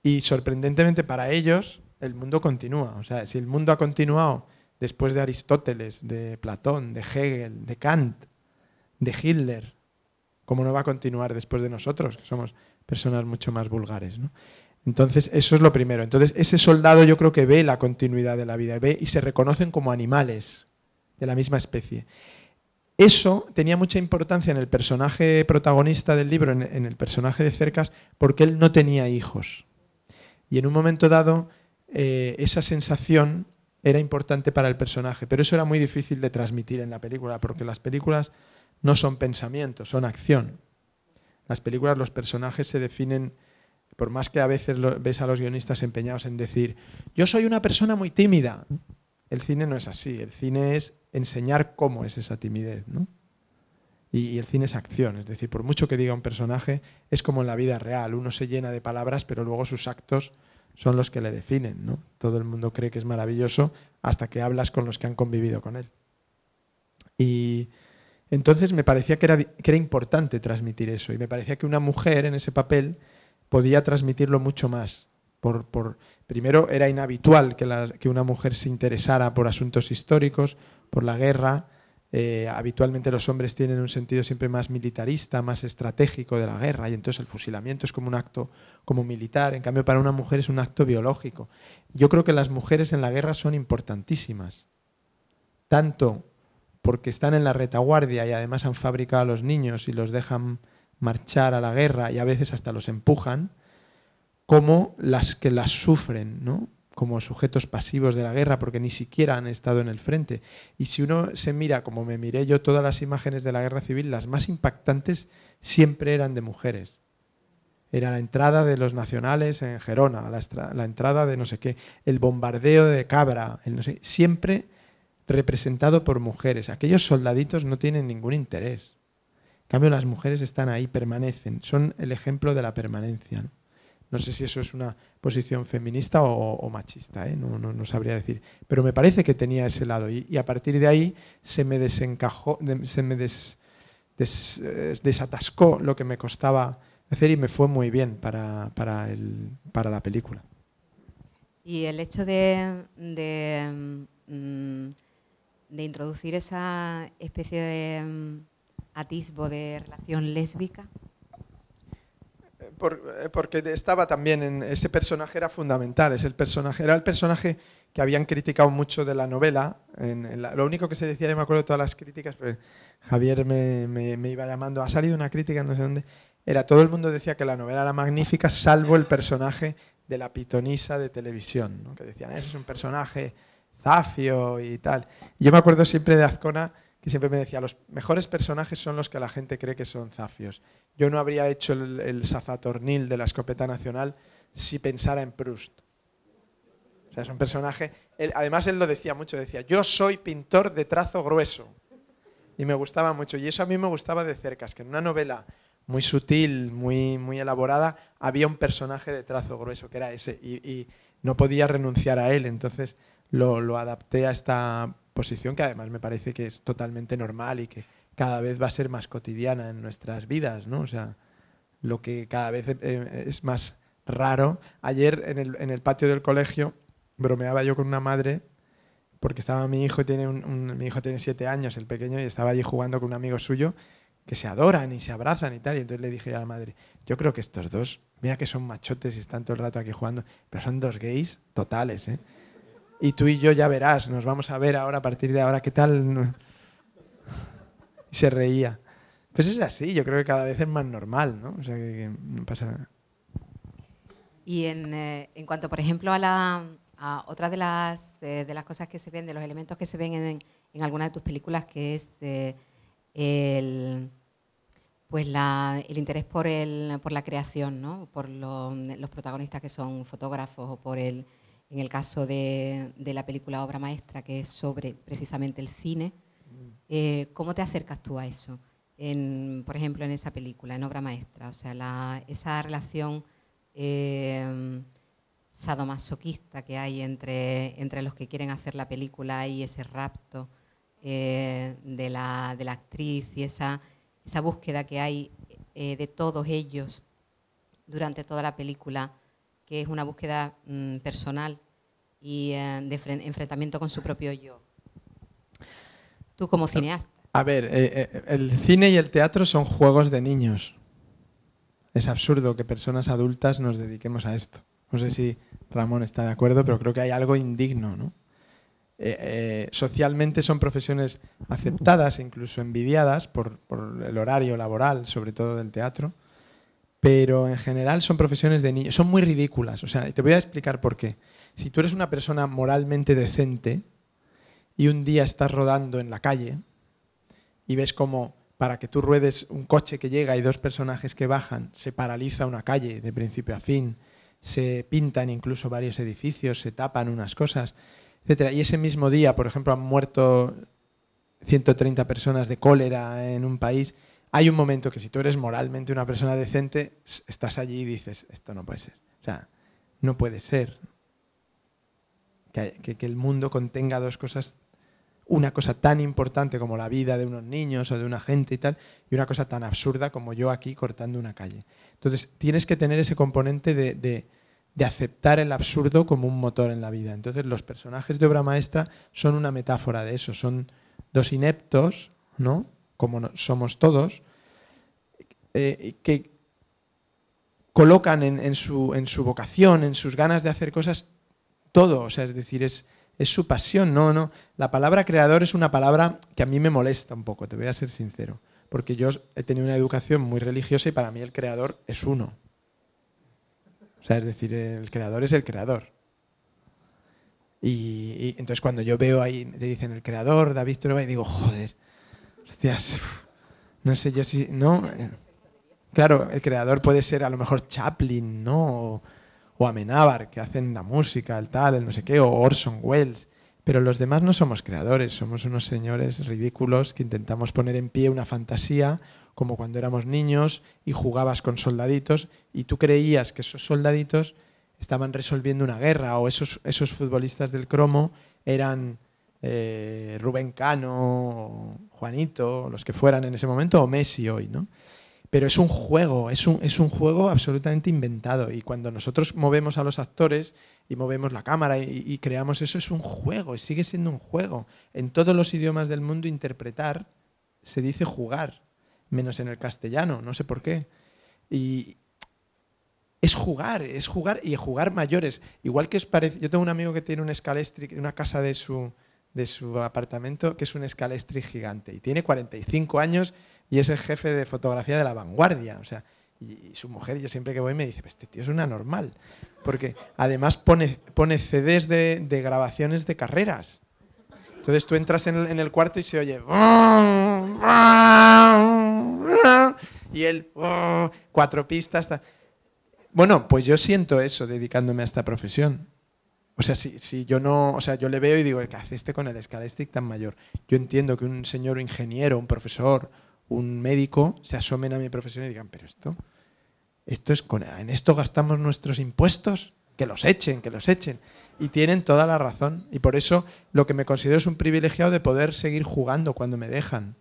Y sorprendentemente para ellos, el mundo continúa. O sea, si el mundo ha continuado después de Aristóteles, de Platón, de Hegel, de Kant, de Hitler, ¿cómo no va a continuar después de nosotros, que somos personas mucho más vulgares, ¿no? Entonces, eso es lo primero. Entonces, ese soldado yo creo que ve la continuidad de la vida, ve y se reconocen como animales de la misma especie. Eso tenía mucha importancia en el personaje protagonista del libro, en el personaje de Cercas, porque él no tenía hijos. Y en un momento dado, esa sensación era importante para el personaje, pero eso era muy difícil de transmitir en la película, porque las películas no son pensamientos, son acción. Las películas, los personajes se definen, por más que a veces ves a los guionistas empeñados en decir, yo soy una persona muy tímida. El cine no es así, el cine es enseñar cómo es esa timidez, ¿no? Y el cine es acción, es decir, por mucho que diga un personaje, es como en la vida real, uno se llena de palabras, pero luego sus actos son los que le definen, ¿no? Todo el mundo cree que es maravilloso hasta que hablas con los que han convivido con él. Y entonces me parecía que era importante transmitir eso, y me parecía que una mujer en ese papel podía transmitirlo mucho más. Primero, era inhabitual que una mujer se interesara por asuntos históricos, por la guerra. Habitualmente los hombres tienen un sentido siempre más militarista, más estratégico de la guerra, y entonces el fusilamiento es como un acto como militar. En cambio, para una mujer es un acto biológico. Yo creo que las mujeres en la guerra son importantísimas, tanto porque están en la retaguardia y además han fabricado a los niños y los dejan marchar a la guerra y a veces hasta los empujan, como las que las sufren, ¿no? Como sujetos pasivos de la guerra, porque ni siquiera han estado en el frente. Y si uno se mira, como me miré yo, todas las imágenes de la guerra civil, las más impactantes siempre eran de mujeres. Era la entrada de los nacionales en Gerona, la entrada de no sé qué, el bombardeo de Cabra, el no sé, siempre representado por mujeres. Aquellos soldaditos no tienen ningún interés. En cambio, las mujeres están ahí, permanecen, son el ejemplo de la permanencia, ¿no? No sé si eso es una posición feminista o machista, ¿eh? No sabría decir. Pero me parece que tenía ese lado. Y a partir de ahí se me desencajó, se me desatascó lo que me costaba hacer y me fue muy bien para la película. Y el hecho de introducir esa especie de atisbo de relación lésbica. Porque estaba también en ese personaje, era fundamental, era el personaje que habían criticado mucho de la novela. Lo único que se decía, yo me acuerdo de todas las críticas, pues Javier me iba llamando, ha salido una crítica no sé dónde, todo el mundo decía que la novela era magnífica, salvo el personaje de la pitonisa de televisión, ¿no? Que decían, ese es un personaje zafio y tal. Y yo me acuerdo siempre de Azcona, que siempre me decía, los mejores personajes son los que la gente cree que son zafios. Yo no habría hecho el Sazatornil de la escopeta nacional si pensara en Proust. O sea, es un personaje... además, él lo decía mucho, decía, yo soy pintor de trazo grueso. Y me gustaba mucho. Y eso a mí me gustaba de Cercas, que en una novela muy sutil, muy elaborada, había un personaje de trazo grueso, que era ese. Y no podía renunciar a él. Entonces lo adapté a esta posición, que además me parece que es totalmente normal y que cada vez va a ser más cotidiana en nuestras vidas, ¿no? O sea, lo que cada vez es más raro. Ayer en el patio del colegio bromeaba yo con una madre porque estaba mi hijo mi hijo tiene 7 años, el pequeño, y estaba allí jugando con un amigo suyo que se adoran y se abrazan y tal. Y entonces le dije a la madre, yo creo que estos dos, mira que son machotes y están todo el rato aquí jugando, pero son dos gays totales, ¿eh? Y tú y yo ya verás, nos vamos a ver ahora, a partir de ahora, ¿qué tal? Y se reía. Pues es así, yo creo que cada vez es más normal, ¿no? O sea, que no pasa nada. Y en cuanto, por ejemplo, a Otra de las cosas que se ven, de los elementos que se ven en algunas de tus películas, que es el interés por la creación, ¿no? Por los protagonistas que son fotógrafos, o en el caso de la película Obra Maestra, que es sobre precisamente el cine. ¿Cómo te acercas tú a eso? Por ejemplo, en esa película, en Obra Maestra, o sea, esa relación sadomasoquista que hay entre los que quieren hacer la película y ese rapto de la actriz, y esa búsqueda que hay de todos ellos durante toda la película, que es una búsqueda personal y de enfrentamiento con su propio yo. Tú como cineasta. A ver, el cine y el teatro son juegos de niños. Es absurdo que personas adultas nos dediquemos a esto. No sé si Ramón está de acuerdo, pero creo que hay algo indigno, ¿no? Socialmente son profesiones aceptadas, incluso envidiadas por el horario laboral, sobre todo del teatro, pero en general son profesiones de niños, son muy ridículas. O sea, te voy a explicar por qué. Si tú eres una persona moralmente decente y un día estás rodando en la calle y ves como para que tú ruedes un coche que llega y dos personajes que bajan, se paraliza una calle de principio a fin, se pintan incluso varios edificios, se tapan unas cosas, etcétera. Y ese mismo día, por ejemplo, han muerto 130 personas de cólera en un país. Hay un momento que si tú eres moralmente una persona decente, estás allí y dices, esto no puede ser. O sea, no puede ser que el mundo contenga dos cosas, una cosa tan importante como la vida de unos niños o de una gente y tal, y una cosa tan absurda como yo aquí cortando una calle. Entonces, tienes que tener ese componente de aceptar el absurdo como un motor en la vida. Entonces, los personajes de Obra Maestra son una metáfora de eso. Son dos ineptos, ¿no? Como somos todos, que colocan en su vocación, en sus ganas de hacer cosas, todo. O sea, es decir, es su pasión. No. La palabra creador es una palabra que a mí me molesta un poco, te voy a ser sincero. Porque yo he tenido una educación muy religiosa y para mí el creador es uno. O sea, es decir, el creador es el creador. Y entonces cuando yo veo ahí, te dicen el creador, David Trueba, y digo, joder, hostias, no sé yo si... ¿no? Claro, el creador puede ser a lo mejor Chaplin, ¿no? O Amenábar, que hacen la música, el tal, el no sé qué, o Orson Welles. Pero los demás no somos creadores, somos unos señores ridículos que intentamos poner en pie una fantasía, como cuando éramos niños y jugabas con soldaditos y tú creías que esos soldaditos estaban resolviendo una guerra, o esos futbolistas del cromo eran Rubén Cano, o Juanito, o los que fueran en ese momento, o Messi hoy, ¿no? Pero es un juego, es un juego absolutamente inventado, y cuando nosotros movemos a los actores y movemos la cámara y creamos eso, es un juego, y sigue siendo un juego. En todos los idiomas del mundo interpretar se dice jugar, menos en el castellano, no sé por qué. Y es jugar y jugar mayores. Igual que os parece, yo tengo un amigo que tiene un Scalextric, una casa de su apartamento, que es un Scalextric gigante, y tiene 45 años y es el jefe de fotografía de La Vanguardia. O sea, y su mujer, yo siempre que voy me dice, pues este tío es un anormal, porque además pone CDs de grabaciones de carreras. Entonces tú entras en el cuarto y se oye y él 4 pistas. Bueno, pues yo siento eso dedicándome a esta profesión. O sea, si yo no, o sea, yo le veo y digo, ¿qué hace este con el Scalextric tan mayor? Yo entiendo que un señor ingeniero, un profesor, un médico se asomen a mi profesión y digan, pero esto es en esto gastamos nuestros impuestos, que los echen. Y tienen toda la razón. Y por eso lo que me considero es un privilegiado de poder seguir jugando cuando me dejan.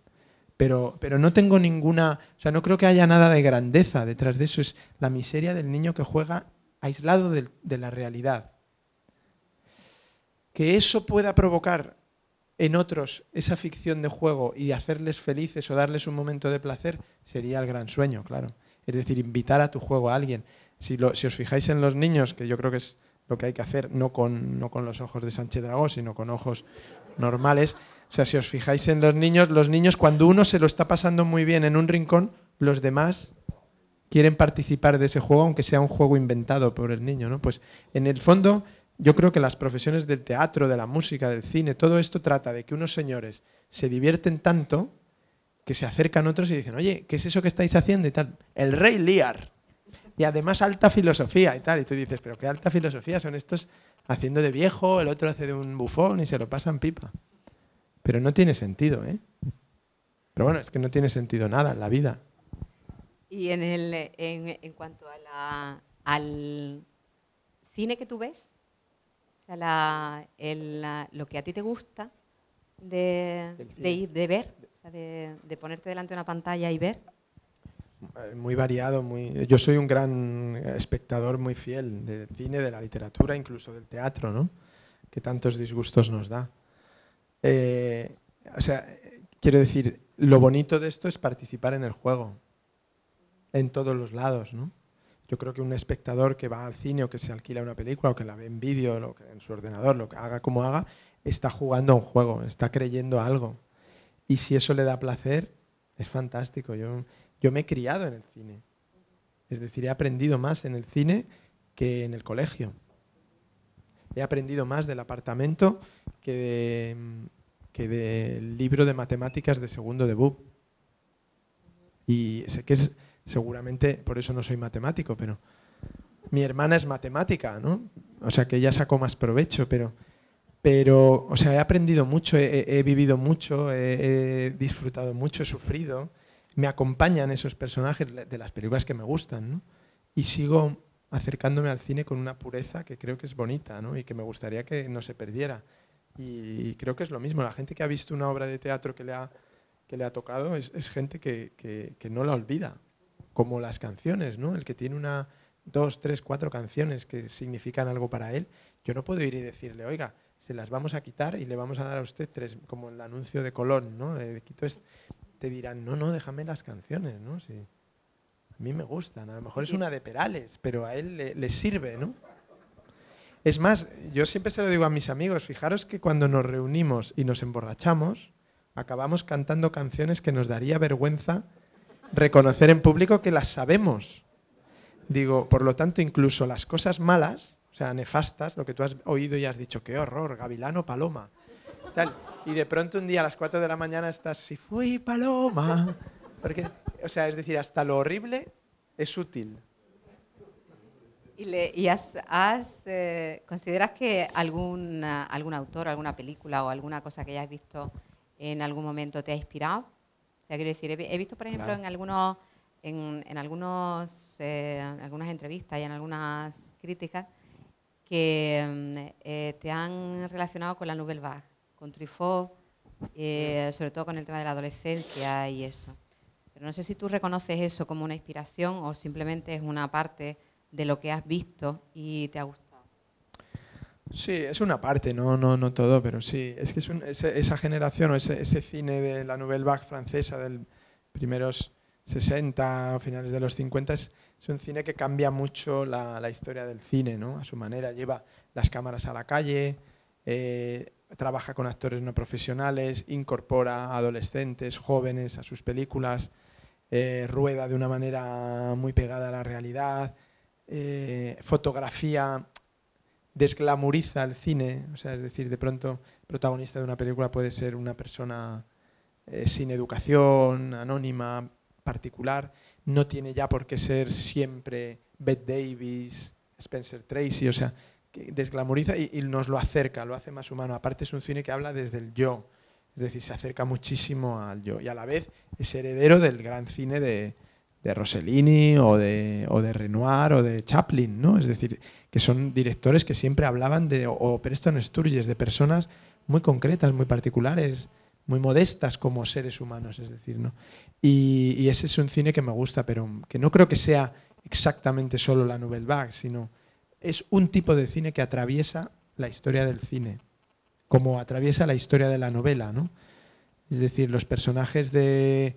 Pero no tengo ninguna... O sea, no creo que haya nada de grandeza detrás de eso. Es la miseria del niño que juega aislado de la realidad. Que eso pueda provocar en otros esa ficción de juego y hacerles felices o darles un momento de placer, sería el gran sueño, claro. Es decir, invitar a tu juego a alguien. Si os fijáis en los niños, que yo creo que es lo que hay que hacer, no con los ojos de Sánchez Dragó, sino con ojos normales. O sea, si os fijáis en los niños cuando uno se lo está pasando muy bien en un rincón, los demás quieren participar de ese juego, aunque sea un juego inventado por el niño, ¿no? Pues en el fondo yo creo que las profesiones del teatro, de la música, del cine, todo esto trata de que unos señores se divierten tanto que se acercan otros y dicen, oye, ¿qué es eso que estáis haciendo? Y tal, el Rey Lear. Y además alta filosofía y tal. Y tú dices, pero qué alta filosofía son estos haciendo de viejo, el otro hace de un bufón y se lo pasan pipa. Pero no tiene sentido, ¿eh? Pero bueno, es que no tiene sentido nada en la vida. Y en cuanto al cine que tú ves, o sea, lo que a ti te gusta de ver, o sea, de ponerte delante de una pantalla y ver. Muy variado, yo soy un gran espectador muy fiel del cine, de la literatura, incluso del teatro, ¿no? Que tantos disgustos nos da. O sea, quiero decir, lo bonito de esto es participar en el juego, en todos los lados, ¿no? Yo creo que un espectador que va al cine o que se alquila una película o que la ve en vídeo o en su ordenador, lo que haga como haga, está jugando a un juego, está creyendo algo. Y si eso le da placer, es fantástico. Yo me he criado en el cine. Es decir, he aprendido más en el cine que en el colegio. He aprendido más del apartamento que del libro de matemáticas de segundo de BUP. Y sé que es, seguramente, por eso no soy matemático, pero mi hermana es matemática, ¿no? O sea, que ella sacó más provecho, pero o sea, he aprendido mucho, he vivido mucho, he disfrutado mucho, he sufrido. Me acompañan esos personajes de las películas que me gustan, ¿no? Y sigo acercándome al cine con una pureza que creo que es bonita, ¿no? Y que me gustaría que no se perdiera. Y creo que es lo mismo. La gente que ha visto una obra de teatro que le ha tocado es gente que no la olvida, como las canciones, ¿no? El que tiene una, dos, tres, cuatro canciones que significan algo para él, yo no puedo ir y decirle, oiga, se las vamos a quitar y le vamos a dar a usted tres, como el anuncio de Colón, ¿no? Te dirán, no, déjame las canciones, ¿no? Sí. A mí me gustan, a lo mejor es una de Perales, pero a él le sirve, ¿no? Es más, yo siempre se lo digo a mis amigos, fijaros que cuando nos reunimos y nos emborrachamos, acabamos cantando canciones que nos daría vergüenza reconocer en público que las sabemos. Digo, por lo tanto, incluso las cosas malas, o sea, nefastas, lo que tú has oído y has dicho, qué horror, gavilano, paloma, tal. Y de pronto un día a las 4 de la mañana estás, si fui paloma. Porque, o sea, es decir, hasta lo horrible es útil. ¿Consideras que algún autor, alguna película o alguna cosa que hayas visto en algún momento te ha inspirado? O sea, quiero decir, he visto, por ejemplo, Claro. en algunas entrevistas y en algunas críticas que te han relacionado con la Nouvelle Vague, con Truffaut, sobre todo con el tema de la adolescencia y eso. Pero no sé si tú reconoces eso como una inspiración o simplemente es una parte de lo que has visto y te ha gustado. Sí, es una parte, no todo, pero sí. Es que esa generación o ese cine de la Nouvelle Vague francesa del primeros 60 o finales de los 50 es un cine que cambia mucho la historia del cine, ¿no? A su manera, lleva las cámaras a la calle, trabaja con actores no profesionales, incorpora a adolescentes, jóvenes a sus películas, rueda de una manera muy pegada a la realidad, fotografía, desglamoriza el cine, o sea, es decir, de pronto el protagonista de una película puede ser una persona sin educación, anónima, particular, no tiene ya por qué ser siempre Bette Davis, Spencer Tracy, o sea, que desglamoriza y nos lo acerca, lo hace más humano. Aparte es un cine que habla desde el yo, es decir, se acerca muchísimo al yo y a la vez es heredero del gran cine de Rossellini o de Renoir o de Chaplin, ¿no? Es decir, que son directores que siempre hablaban o Preston Sturges, de personas muy concretas, muy particulares, muy modestas como seres humanos, es decir, ¿no? Y ese es un cine que me gusta, pero que no creo que sea exactamente solo la Nouvelle Vague, sino es un tipo de cine que atraviesa la historia del cine, como atraviesa la historia de la novela, ¿no? Es decir, los personajes de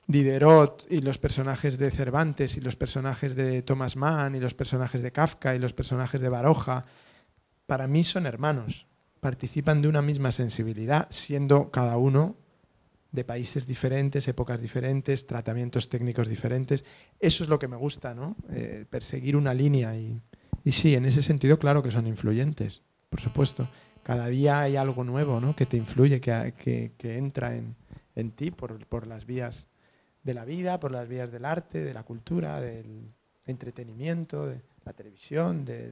Diderot y los personajes de Cervantes y los personajes de Thomas Mann y los personajes de Kafka y los personajes de Baroja, para mí son hermanos, participan de una misma sensibilidad, siendo cada uno de países diferentes, épocas diferentes, tratamientos técnicos diferentes. Eso es lo que me gusta, ¿no? Perseguir una línea y Y sí, en ese sentido, claro que son influyentes, por supuesto. Cada día hay algo nuevo, ¿no?, que te influye, que entra en ti por las vías de la vida, por las vías del arte, de la cultura, del entretenimiento, de la televisión, de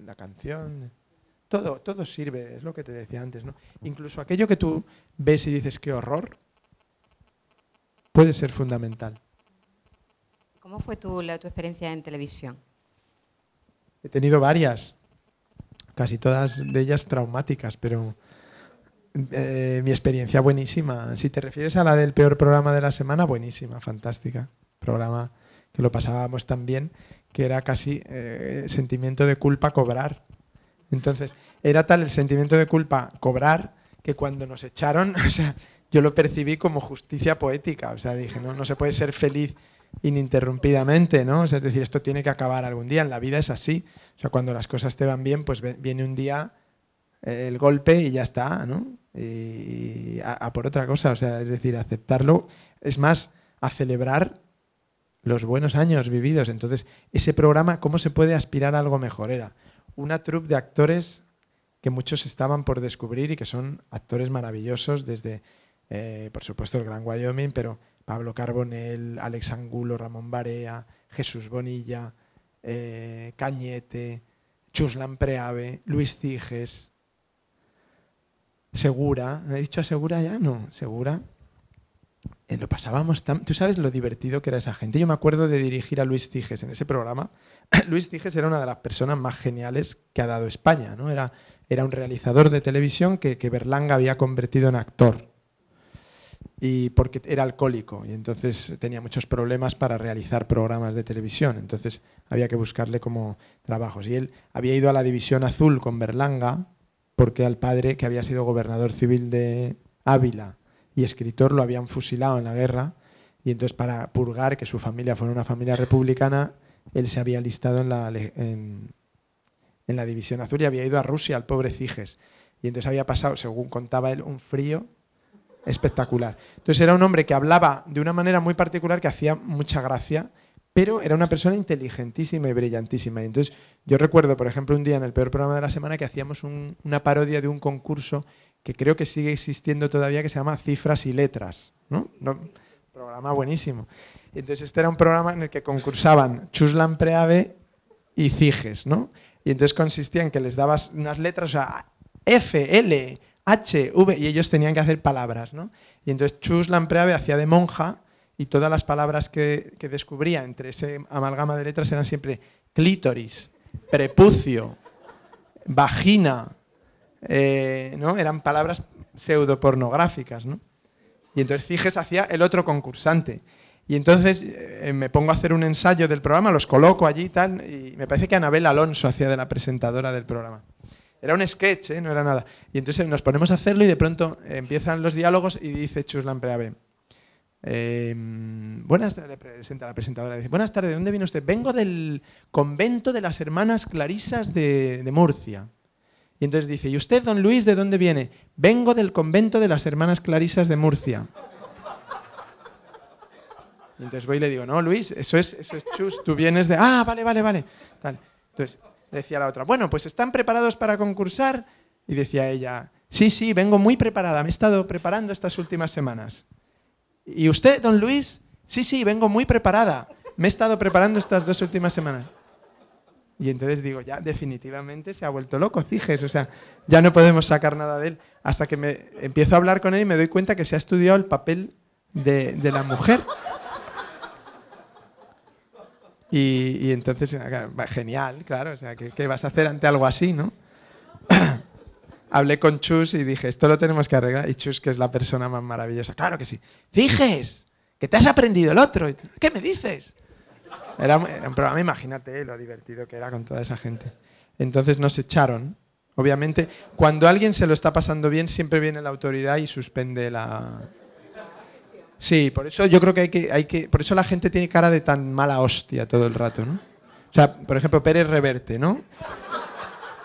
la canción. Todo sirve, es lo que te decía antes, ¿no? Incluso aquello que tú ves y dices qué horror, puede ser fundamental. ¿Cómo fue tu experiencia en televisión? He tenido varias, casi todas de ellas traumáticas, pero mi experiencia buenísima. Si te refieres a la del peor programa de la semana, buenísima, fantástica. Programa que lo pasábamos tan bien que era casi sentimiento de culpa cobrar. Entonces, era tal el sentimiento de culpa cobrar que cuando nos echaron, o sea, yo lo percibí como justicia poética. O sea, dije, no se puede ser feliz ininterrumpidamente, ¿no? O sea, es decir, esto tiene que acabar algún día. En la vida es así. O sea, cuando las cosas te van bien, pues viene un día el golpe y ya está, ¿no? Y a por otra cosa. O sea, es decir, aceptarlo. Es más, a celebrar los buenos años vividos. Entonces, ese programa, ¿cómo se puede aspirar a algo mejor? Era una troupe de actores que muchos estaban por descubrir y que son actores maravillosos, desde, por supuesto, el Gran Wyoming, pero Pablo Carbonell, Alex Angulo, Ramón Barea, Jesús Bonilla, Cañete, Chuslan Preave, Luis Ciges, Segura. ¿Me he dicho a Segura ya? No, Segura. Lo pasábamos tan... ¿Tú sabes lo divertido que era esa gente? Yo me acuerdo de dirigir a Luis Ciges en ese programa. Luis Ciges era una de las personas más geniales que ha dado España, ¿no? Era un realizador de televisión que Berlanga había convertido en actor. Y porque era alcohólico y entonces tenía muchos problemas para realizar programas de televisión. Entonces había que buscarle como trabajos. Y él había ido a la División Azul con Berlanga porque al padre, que había sido gobernador civil de Ávila y escritor, lo habían fusilado en la guerra, y entonces para purgar que su familia fuera una familia republicana, él se había alistado en la División Azul y había ido a Rusia, al pobre Ciges. Y entonces había pasado, según contaba él, un frío espectacular. Entonces era un hombre que hablaba de una manera muy particular que hacía mucha gracia, pero era una persona inteligentísima y brillantísima. Y entonces yo recuerdo, por ejemplo, un día en el peor programa de la semana que hacíamos una parodia de un concurso que creo que sigue existiendo todavía, que se llama Cifras y Letras, ¿no? Programa buenísimo. Entonces este era un programa en el que concursaban Chuslan Preave y Ciges, ¿no? Y entonces consistía en que les dabas unas letras, o sea, F, L, H, V, y ellos tenían que hacer palabras, ¿no? Y entonces Chuslan Preave hacía de monja y todas las palabras que descubría entre ese amalgama de letras eran siempre clítoris, prepucio, vagina, ¿no? Eran palabras pseudopornográficas, ¿no? Y entonces Ciges hacía el otro concursante. Y entonces me pongo a hacer un ensayo del programa, los coloco allí y tal, y me parece que Anabel Alonso hacía de la presentadora del programa. Era un sketch, no era nada. Y entonces nos ponemos a hacerlo y de pronto empiezan los diálogos y dice Chuslan Preave, buenas tardes, le presenta la presentadora, dice, buenas tardes, ¿de dónde viene usted? Vengo del convento de las hermanas Clarisas de Murcia. Y entonces dice, ¿y usted, don Luis, de dónde viene? Vengo del convento de las hermanas Clarisas de Murcia. Y entonces voy y le digo, no, Luis, eso es Chus, tú vienes de... Ah, vale. Tal. Entonces decía la otra, bueno, pues ¿están preparados para concursar? Y decía ella, sí, vengo muy preparada, me he estado preparando estas últimas semanas. ¿Y usted, don Luis? Sí, vengo muy preparada, me he estado preparando estas 2 últimas semanas. Y entonces digo, ya definitivamente se ha vuelto loco, Ciges, o sea, ya no podemos sacar nada de él. Hasta que me empiezo a hablar con él y me doy cuenta que se ha estudiado el papel de la mujer. Y entonces, genial, claro, o sea, ¿qué vas a hacer ante algo así, no? Hablé con Chus y dije, esto lo tenemos que arreglar. Y Chus, que es la persona más maravillosa, claro que sí. Ciges, que te has aprendido el otro. ¿Qué me dices? Era un programa, imagínate lo divertido que era con toda esa gente. Entonces nos echaron. Obviamente, cuando alguien se lo está pasando bien, siempre viene la autoridad y suspende la... Sí, por eso yo creo que hay que... Por eso la gente tiene cara de tan mala hostia todo el rato, ¿no? O sea, por ejemplo, Pérez Reverte, ¿no?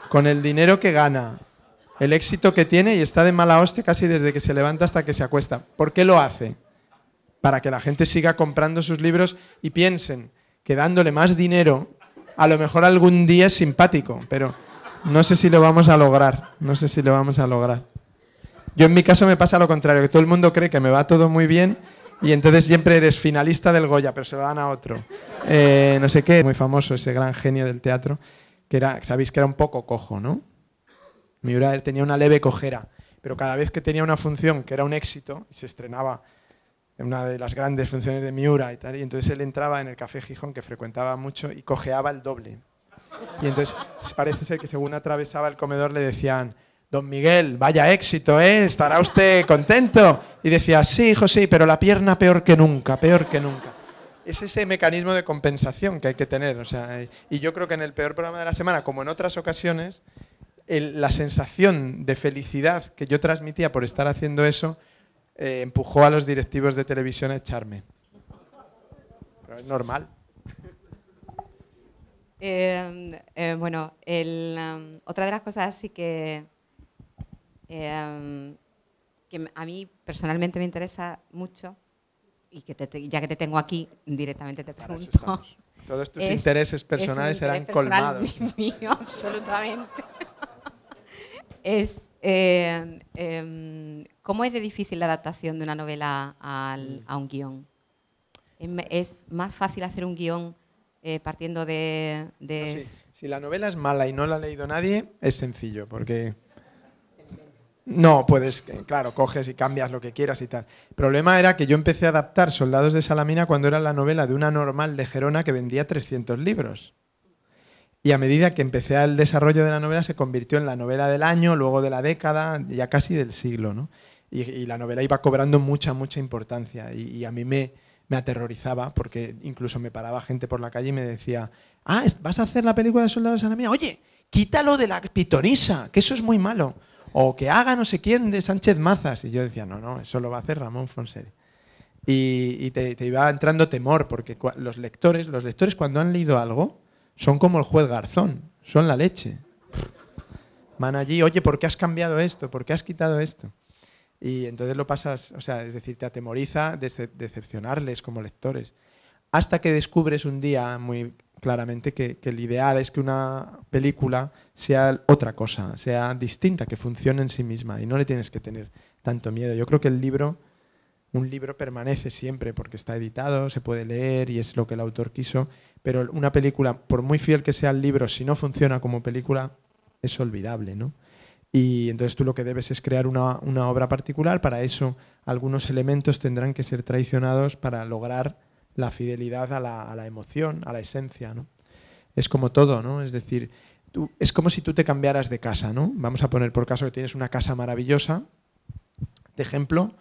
Con el dinero que gana, el éxito que tiene y está de mala hostia casi desde que se levanta hasta que se acuesta. ¿Por qué lo hace? Para que la gente siga comprando sus libros y piensen que dándole más dinero A lo mejor algún día es simpático, pero no sé si lo vamos a lograr. No sé si lo vamos a lograr. Yo en mi caso me pasa lo contrario, que todo el mundo cree que me va todo muy bien y entonces siempre eres finalista del Goya, pero se lo dan a otro. No sé qué, muy famoso ese gran genio del teatro, que era, sabéis que era un poco cojo, ¿no? Miura tenía una leve cojera, pero cada vez que tenía una función que era un éxito y se estrenaba en una de las grandes funciones de Miura y tal, y entonces él entraba en el Café Gijón, que frecuentaba mucho, y cojeaba el doble. Y entonces parece ser que según atravesaba el comedor le decían: Don Miguel, vaya éxito, ¿eh? ¿Estará usted contento? Y decía: sí, hijo, sí, pero la pierna peor que nunca, peor que nunca. Es ese mecanismo de compensación que hay que tener. O sea, y yo creo que en el peor programa de la semana, como en otras ocasiones, la sensación de felicidad que yo transmitía por estar haciendo eso empujó a los directivos de televisión a echarme. Pero es normal. Bueno, otra de las cosas así que a mí personalmente me interesa mucho y que ya que te tengo aquí, directamente te pregunto. Todos tus intereses personales serán colmados. Mío, absolutamente. ¿Cómo es de difícil la adaptación de una novela a un guión? ¿Es más fácil hacer un guión partiendo de...? No, sí. Si la novela es mala y no la ha leído nadie, es sencillo, porque... No, puedes, claro, coges y cambias lo que quieras y tal. El problema era que yo empecé a adaptar Soldados de Salamina cuando era la novela de una normal de Gerona que vendía 300 libros. Y a medida que empecé el desarrollo de la novela se convirtió en la novela del año, luego de la década, ya casi del siglo, ¿no? Y la novela iba cobrando mucha importancia y a mí me aterrorizaba porque incluso me paraba gente por la calle y me decía: ah, ¿vas a hacer la película de Soldados de Salamina? Oye, quítalo de la pitonisa, que eso es muy malo. O que haga no sé quién de Sánchez Mazas. Y yo decía: no, eso lo va a hacer Ramón Fonseri. Y te iba entrando temor, porque los lectores cuando han leído algo son como el juez Garzón, son la leche. Van allí: oye, ¿por qué has cambiado esto? ¿Por qué has quitado esto? Y entonces lo pasas, o sea, es decir, te atemoriza decepcionarles como lectores. Hasta que descubres un día muy claramente que el ideal es que una película sea otra cosa, sea distinta, que funcione en sí misma y no le tienes que tener tanto miedo. Yo creo que un libro permanece siempre porque está editado, se puede leer y es lo que el autor quiso, pero una película, por muy fiel que sea el libro, si no funciona como película, es olvidable, ¿no? Y entonces tú lo que debes es crear una obra particular. Para eso algunos elementos tendrán que ser traicionados para lograr la fidelidad a la emoción, a la esencia, ¿no? Es como todo, ¿no? Es decir, es como si tú te cambiaras de casa, ¿no? Vamos a poner por caso que tienes una casa maravillosa. De ejemplo,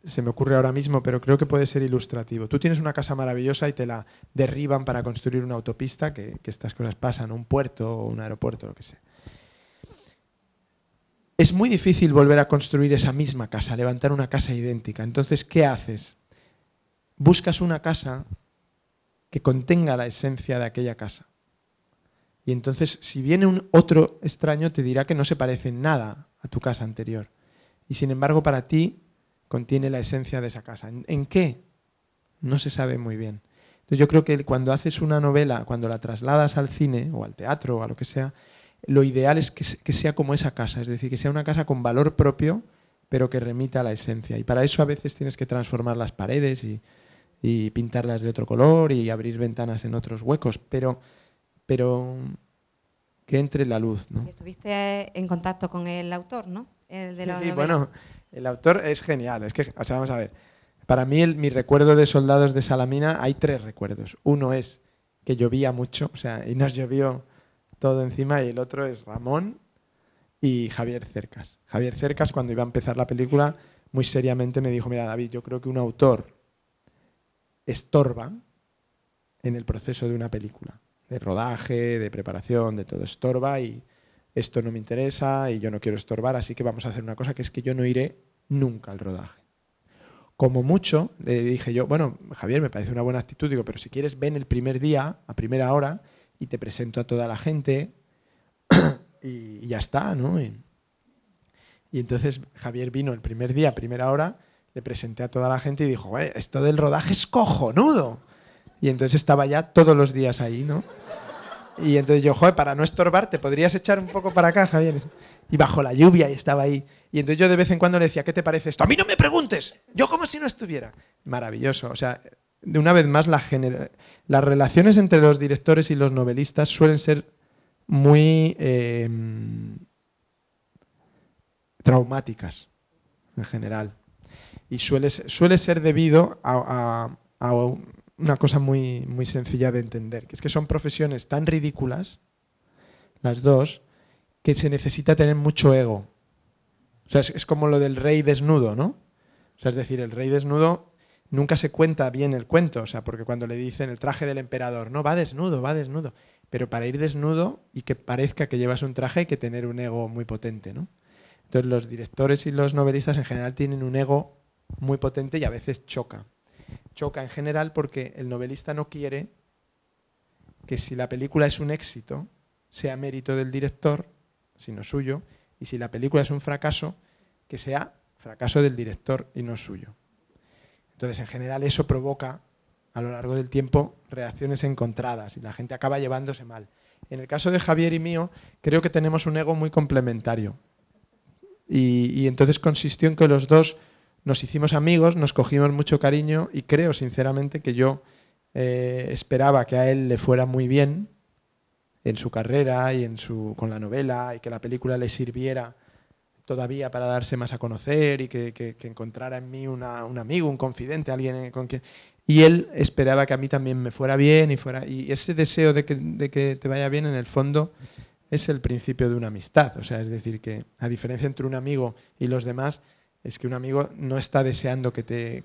se me ocurre ahora mismo, pero creo que puede ser ilustrativo. Tú tienes una casa maravillosa y te la derriban para construir una autopista, que estas cosas pasan, un puerto o un aeropuerto, lo que sea. Es muy difícil volver a construir esa misma casa, levantar una casa idéntica. Entonces, ¿qué haces? Buscas una casa que contenga la esencia de aquella casa. Y entonces, si viene un otro extraño, te dirá que no se parece en nada a tu casa anterior. Y sin embargo, para ti, contiene la esencia de esa casa. ¿En qué? No se sabe muy bien. Entonces, yo creo que cuando haces una novela, cuando la trasladas al cine o al teatro o a lo que sea, lo ideal es que sea como esa casa, es decir, que sea una casa con valor propio, pero que remita a la esencia. Y para eso a veces tienes que transformar las paredes y pintarlas de otro color y abrir ventanas en otros huecos, pero que entre la luz, ¿no? Estuviste en contacto con el autor, ¿no? El de la Sí, novela. bueno, el autor es genial. Es que, o sea, vamos a ver. Para mí, mi recuerdo de Soldados de Salamina, hay 3 recuerdos. Uno es que llovía mucho, o sea, y nos llovió todo encima, y el otro es Ramón y Javier Cercas. Javier Cercas, cuando iba a empezar la película, muy seriamente me dijo: mira, David, yo creo que un autor estorba en el proceso de una película, de rodaje, de preparación, de todo. Estorba y esto no me interesa y yo no quiero estorbar, así que vamos a hacer una cosa, que es que yo no iré nunca al rodaje. Como mucho, le dije yo: bueno, Javier, me parece una buena actitud, digo, pero si quieres ven el primer día, a primera hora, y te presento a toda la gente y ya está, ¿no? Y entonces Javier vino el primer día, a primera hora, le presenté a toda la gente y dijo: esto del rodaje es cojonudo. Y entonces estaba ya todos los días ahí, ¿no? Y entonces yo, joder, para no estorbar, ¿te podrías echar un poco para acá, Javier? Y bajo la lluvia y estaba ahí. Y entonces yo de vez en cuando le decía, ¿qué te parece esto? ¡A mí no me preguntes! Yo como si no estuviera. Maravilloso. O sea, de una vez más, las relaciones entre los directores y los novelistas suelen ser muy traumáticas, en general. Y suele ser debido a una cosa muy, muy sencilla de entender, que es que son profesiones tan ridículas, las dos, que se necesita tener mucho ego. O sea, es como lo del rey desnudo, ¿no? O sea, es decir, el rey desnudo nunca se cuenta bien el cuento, o sea, porque cuando le dicen el traje del emperador, no, va desnudo, va desnudo. Pero para ir desnudo y que parezca que llevas un traje hay que tener un ego muy potente, ¿no? Entonces los directores y los novelistas en general tienen un ego muy potente y a veces choca. Choca en general porque el novelista no quiere que si la película es un éxito sea mérito del director, sino suyo, y si la película es un fracaso, que sea fracaso del director y no suyo. Entonces, en general, eso provoca a lo largo del tiempo reacciones encontradas y la gente acaba llevándose mal. En el caso de Javier y mío, creo que tenemos un ego muy complementario. Y entonces consistió en que los dos nos hicimos amigos, nos cogimos mucho cariño y creo sinceramente que yo esperaba que a él le fuera muy bien en su carrera y con la novela y que la película le sirviera todavía para darse más a conocer y que encontrara en mí un amigo, un confidente, alguien con quien... Y él esperaba que a mí también me fuera bien y ese deseo de que te vaya bien en el fondo es el principio de una amistad. O sea, es decir, que a diferencia entre un amigo y los demás, es que un amigo no está deseando que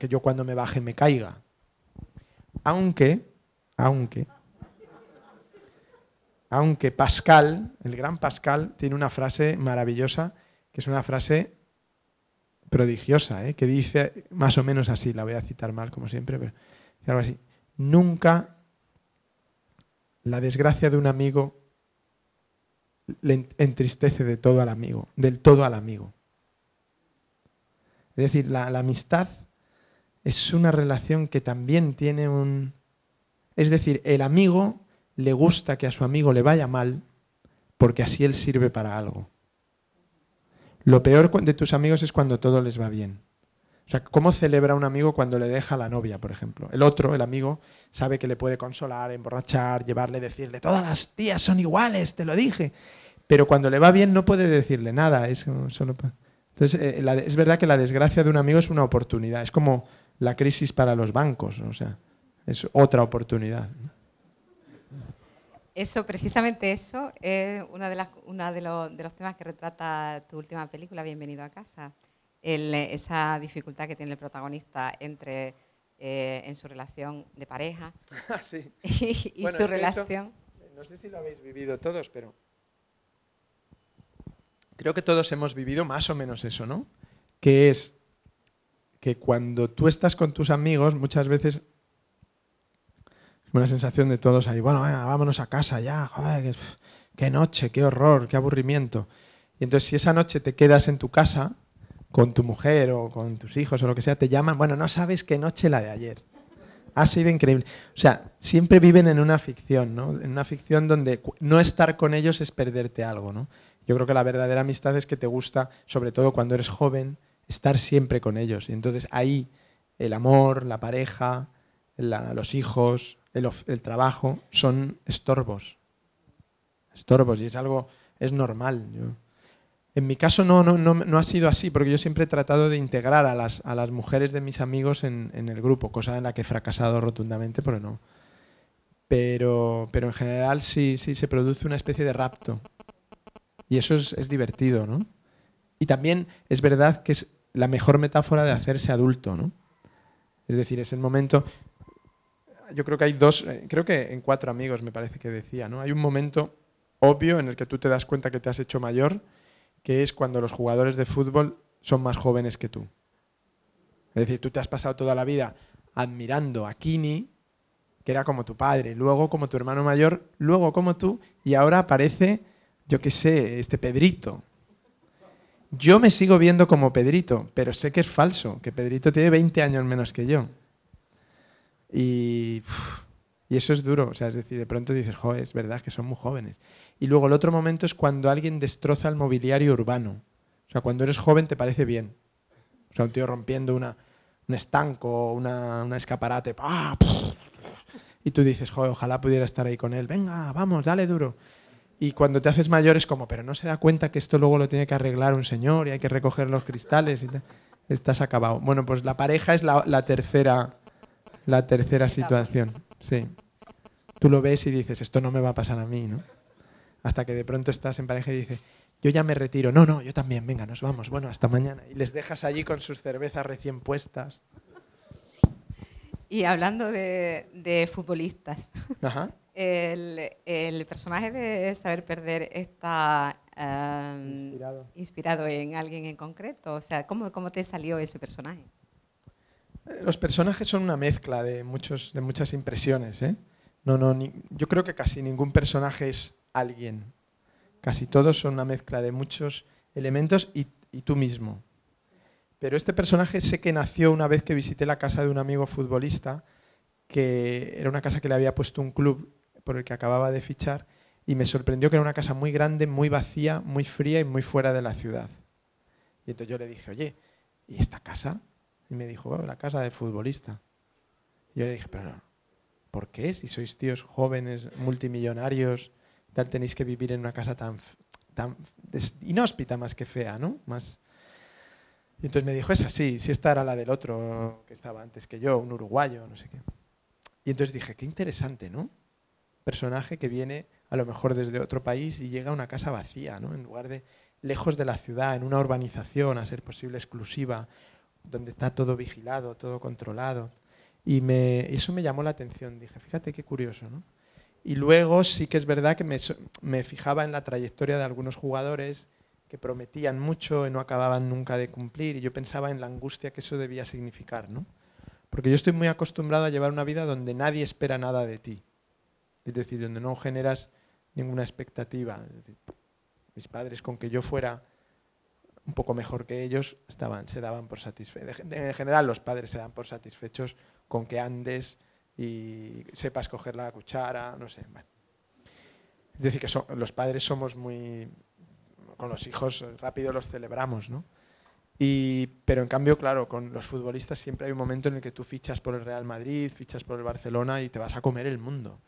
yo cuando me baje me caiga. Aunque Pascal, el gran Pascal, tiene una frase maravillosa, que es una frase prodigiosa, que dice más o menos así, la voy a citar mal como siempre, pero dice algo así: nunca la desgracia de un amigo le entristece del todo al amigo. Es decir, la amistad es una relación que también tiene un... Es decir, el amigo le gusta que a su amigo le vaya mal porque así él sirve para algo. Lo peor de tus amigos es cuando todo les va bien. O sea, ¿cómo celebra un amigo cuando le deja a la novia, por ejemplo? El amigo, sabe que le puede consolar, emborrachar, llevarle, decirle, todas las tías son iguales, te lo dije. Pero cuando le va bien no puede decirle nada. Entonces, es verdad que la desgracia de un amigo es una oportunidad. Es como la crisis para los bancos. O sea, es otra oportunidad. Eso, precisamente eso, es uno de los temas que retrata tu última película, Bienvenido a casa. Esa dificultad que tiene el protagonista en su relación de pareja sí. y bueno, su relación... No sé si lo habéis vivido todos, pero creo que todos hemos vivido más o menos eso, ¿no? Que es que cuando tú estás con tus amigos, muchas veces es una sensación de todos ahí, bueno, vámonos a casa ya, joder, qué noche, qué horror, qué aburrimiento. Y entonces si esa noche te quedas en tu casa con tu mujer o con tus hijos o lo que sea, te llaman, bueno, no sabes qué noche la de ayer. Ha sido increíble. O sea, siempre viven en una ficción, ¿no? En una ficción donde no estar con ellos es perderte algo, ¿no? Yo creo que la verdadera amistad es que te gusta, sobre todo cuando eres joven, estar siempre con ellos. Y entonces ahí el amor, la pareja, los hijos, el trabajo son estorbos. Estorbos, y es normal. En mi caso no ha sido así, porque yo siempre he tratado de integrar a las mujeres de mis amigos en el grupo, cosa en la que he fracasado rotundamente, pero no. Pero en general sí se produce una especie de rapto. Y eso es divertido, ¿no? Y también es verdad que es la mejor metáfora de hacerse adulto, ¿no? Es decir, es el momento... Yo creo que hay creo que en 4 amigos me parece que decía, ¿no? Hay un momento obvio en el que tú te das cuenta que te has hecho mayor, que es cuando los jugadores de fútbol son más jóvenes que tú. Es decir, tú te has pasado toda la vida admirando a Kini, que era como tu padre, luego como tu hermano mayor, luego como tú, y ahora aparece, yo qué sé, Pedrito. Yo me sigo viendo como Pedrito, pero sé que es falso, que Pedrito tiene 20 años menos que yo. Y Y eso es duro, o sea, es decir, de pronto dices, joder, es verdad que son muy jóvenes. Y luego el otro momento es cuando alguien destroza el mobiliario urbano. O sea, cuando eres joven te parece bien. O sea, un tío rompiendo un estanco, una escaparate, ¡pah! Y tú dices, joder, ojalá pudiera estar ahí con él, venga, vamos, dale duro. Y cuando te haces mayor es como, pero no se da cuenta que esto luego lo tiene que arreglar un señor y hay que recoger los cristales y tal. Estás acabado. Bueno, pues la pareja es la tercera situación. Sí. Tú lo ves y dices, esto no me va a pasar a mí, ¿no? Hasta que de pronto estás en pareja y dices, yo ya me retiro. No, no, yo también, venga, nos vamos. Bueno, hasta mañana. Y les dejas allí con sus cervezas recién puestas. Y hablando de futbolistas, Ajá. el personaje de Saber Perder está inspirado en alguien en concreto. O sea, ¿cómo te salió ese personaje? Los personajes son una mezcla de muchas impresiones, ¿eh? Yo creo que casi ningún personaje es alguien. Casi todos son una mezcla de muchos elementos y tú mismo. Pero este personaje sé que nació una vez que visité la casa de un amigo futbolista, que era una casa que le había puesto un club por el que acababa de fichar, y me sorprendió que era una casa muy grande, muy vacía, muy fría y muy fuera de la ciudad. Y entonces yo le dije, oye, ¿y esta casa? Y me dijo, la casa del futbolista. Y yo le dije, pero ¿por qué? Si sois tíos jóvenes, multimillonarios, tal, tenéis que vivir en una casa tan inhóspita más que fea, ¿no? Más... Y entonces me dijo, es así, si esta era la del otro que estaba antes que yo, un uruguayo, no sé qué. Y entonces dije, qué interesante, ¿no? Personaje que viene a lo mejor desde otro país y llega a una casa vacía, ¿no? En lugar de lejos de la ciudad, en una urbanización, a ser posible exclusiva, donde está todo vigilado, todo controlado. Y eso me llamó la atención. Dije, fíjate qué curioso, ¿no? Y luego sí que es verdad que me fijaba en la trayectoria de algunos jugadores que prometían mucho y no acababan nunca de cumplir. Y yo pensaba en la angustia que eso debía significar, ¿no? Porque yo estoy muy acostumbrado a llevar una vida donde nadie espera nada de ti. Es decir, donde no generas ninguna expectativa. Es decir, mis padres, con que yo fuera un poco mejor que ellos, se daban por satisfechos. En general los padres se dan por satisfechos con que andes y sepas coger la cuchara, no sé. Bueno. Es decir, que los padres somos muy... Con los hijos rápido los celebramos, ¿no? Pero en cambio, claro, con los futbolistas siempre hay un momento en el que tú fichas por el Real Madrid, fichas por el Barcelona y te vas a comer el mundo.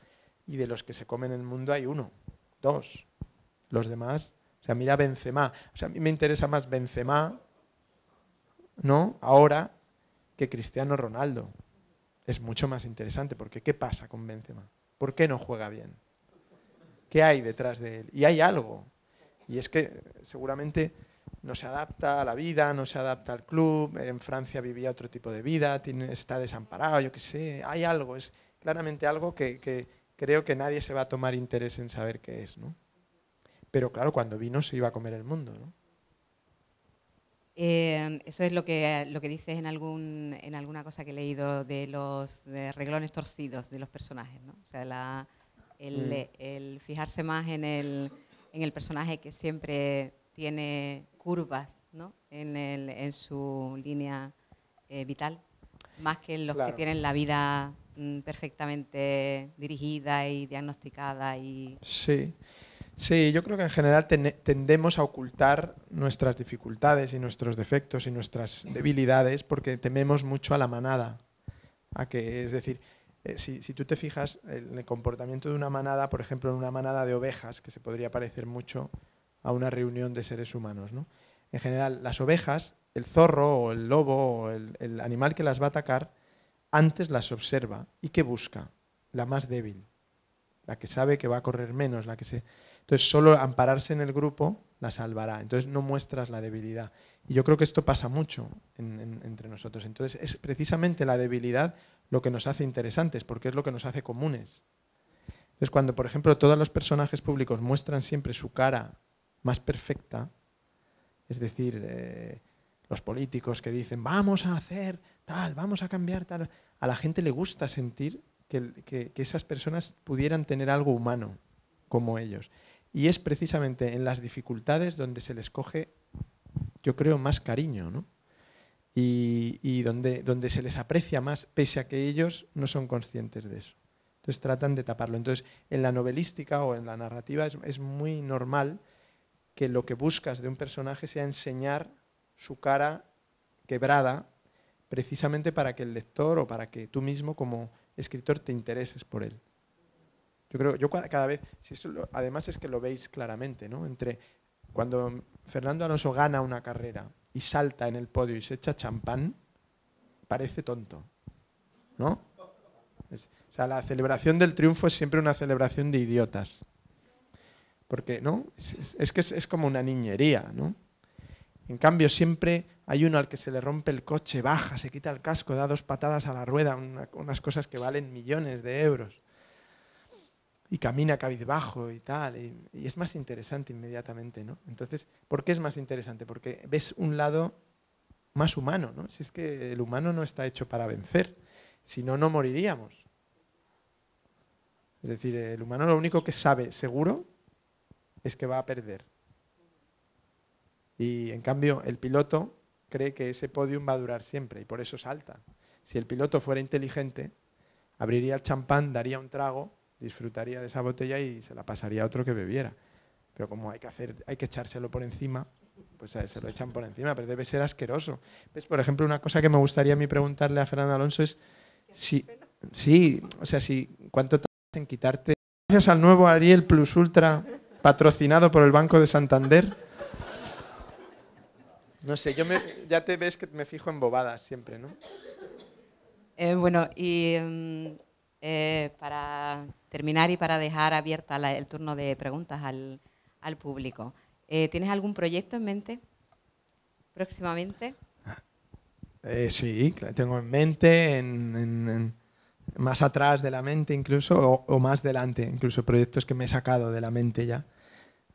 Y de los que se comen el mundo hay uno, dos. Los demás, o sea, mira Benzema. O sea, a mí me interesa más Benzema, ¿no? Ahora que Cristiano Ronaldo. Es mucho más interesante, porque ¿qué pasa con Benzema? ¿Por qué no juega bien? ¿Qué hay detrás de él? Y hay algo. Y es que seguramente no se adapta a la vida, no se adapta al club, en Francia vivía otro tipo de vida, está desamparado, yo qué sé, hay algo, es claramente algo que creo que nadie se va a tomar interés en saber qué es, ¿no? Pero claro, cuando vino se iba a comer el mundo, ¿no? Eso es lo que dices en alguna cosa que he leído de los reglones torcidos de los personajes, ¿no? O sea, el fijarse más en el personaje que siempre tiene curvas, ¿no? en su línea vital, más que en los que tienen la vida perfectamente dirigida y diagnosticada. Sí. Sí, yo creo que en general tendemos a ocultar nuestras dificultades y nuestros defectos y nuestras debilidades porque tememos mucho a la manada. Es decir, si tú te fijas en el comportamiento de una manada, por ejemplo, en una manada de ovejas, que se podría parecer mucho a una reunión de seres humanos, ¿no? En general, las ovejas, el zorro o el lobo o el animal que las va a atacar, antes las observa. ¿Y qué busca? La más débil, la que sabe que va a correr menos, la que se... Entonces, solo ampararse en el grupo la salvará. Entonces, no muestras la debilidad. Y yo creo que esto pasa mucho entre nosotros. Entonces, es precisamente la debilidad lo que nos hace interesantes, porque es lo que nos hace comunes. Entonces, cuando, por ejemplo, todos los personajes públicos muestran siempre su cara más perfecta, es decir, los políticos que dicen, vamos a hacer tal, vamos a cambiar tal, a la gente le gusta sentir que esas personas pudieran tener algo humano como ellos. Y es precisamente en las dificultades donde se les coge, yo creo, más cariño, ¿no? Y donde se les aprecia más, pese a que ellos no son conscientes de eso. Entonces tratan de taparlo. Entonces, en la novelística o en la narrativa es muy normal que lo que buscas de un personaje sea enseñar su cara quebrada, precisamente para que el lector o para que tú mismo como escritor te intereses por él. Yo cada vez, además es que lo veis claramente, ¿no? Entre cuando Fernando Alonso gana una carrera y salta en el podio y se echa champán, parece tonto, ¿no? O sea, la celebración del triunfo es siempre una celebración de idiotas. Porque, ¿no? Es que es como una niñería, ¿no? En cambio, siempre hay uno al que se le rompe el coche, baja, se quita el casco, da 2 patadas a la rueda, unas cosas que valen millones de euros. Y camina cabizbajo y tal. Y es más interesante inmediatamente, ¿no? Entonces, ¿por qué es más interesante? Porque ves un lado más humano, ¿no? Si es que el humano no está hecho para vencer, si no, no moriríamos. Es decir, el humano lo único que sabe seguro es que va a perder. Y en cambio, el piloto cree que ese podium va a durar siempre y por eso salta. Si el piloto fuera inteligente, abriría el champán, daría un trago, disfrutaría de esa botella y se la pasaría a otro que bebiera. Pero como hay que echárselo por encima, pues se lo echan por encima, pero debe ser asqueroso. ¿Ves? Por ejemplo, una cosa que me gustaría a mí preguntarle a Fernando Alonso es cuánto tardas en quitarte. Gracias al nuevo Ariel Plus Ultra patrocinado por el Banco de Santander. No sé, ya te ves que me fijo en bobadas siempre, ¿no? Bueno, y para terminar y para dejar abierta el turno de preguntas al público, ¿tienes algún proyecto en mente próximamente? Sí, tengo en mente, más atrás de la mente incluso, o más delante, incluso proyectos que me he sacado de la mente ya.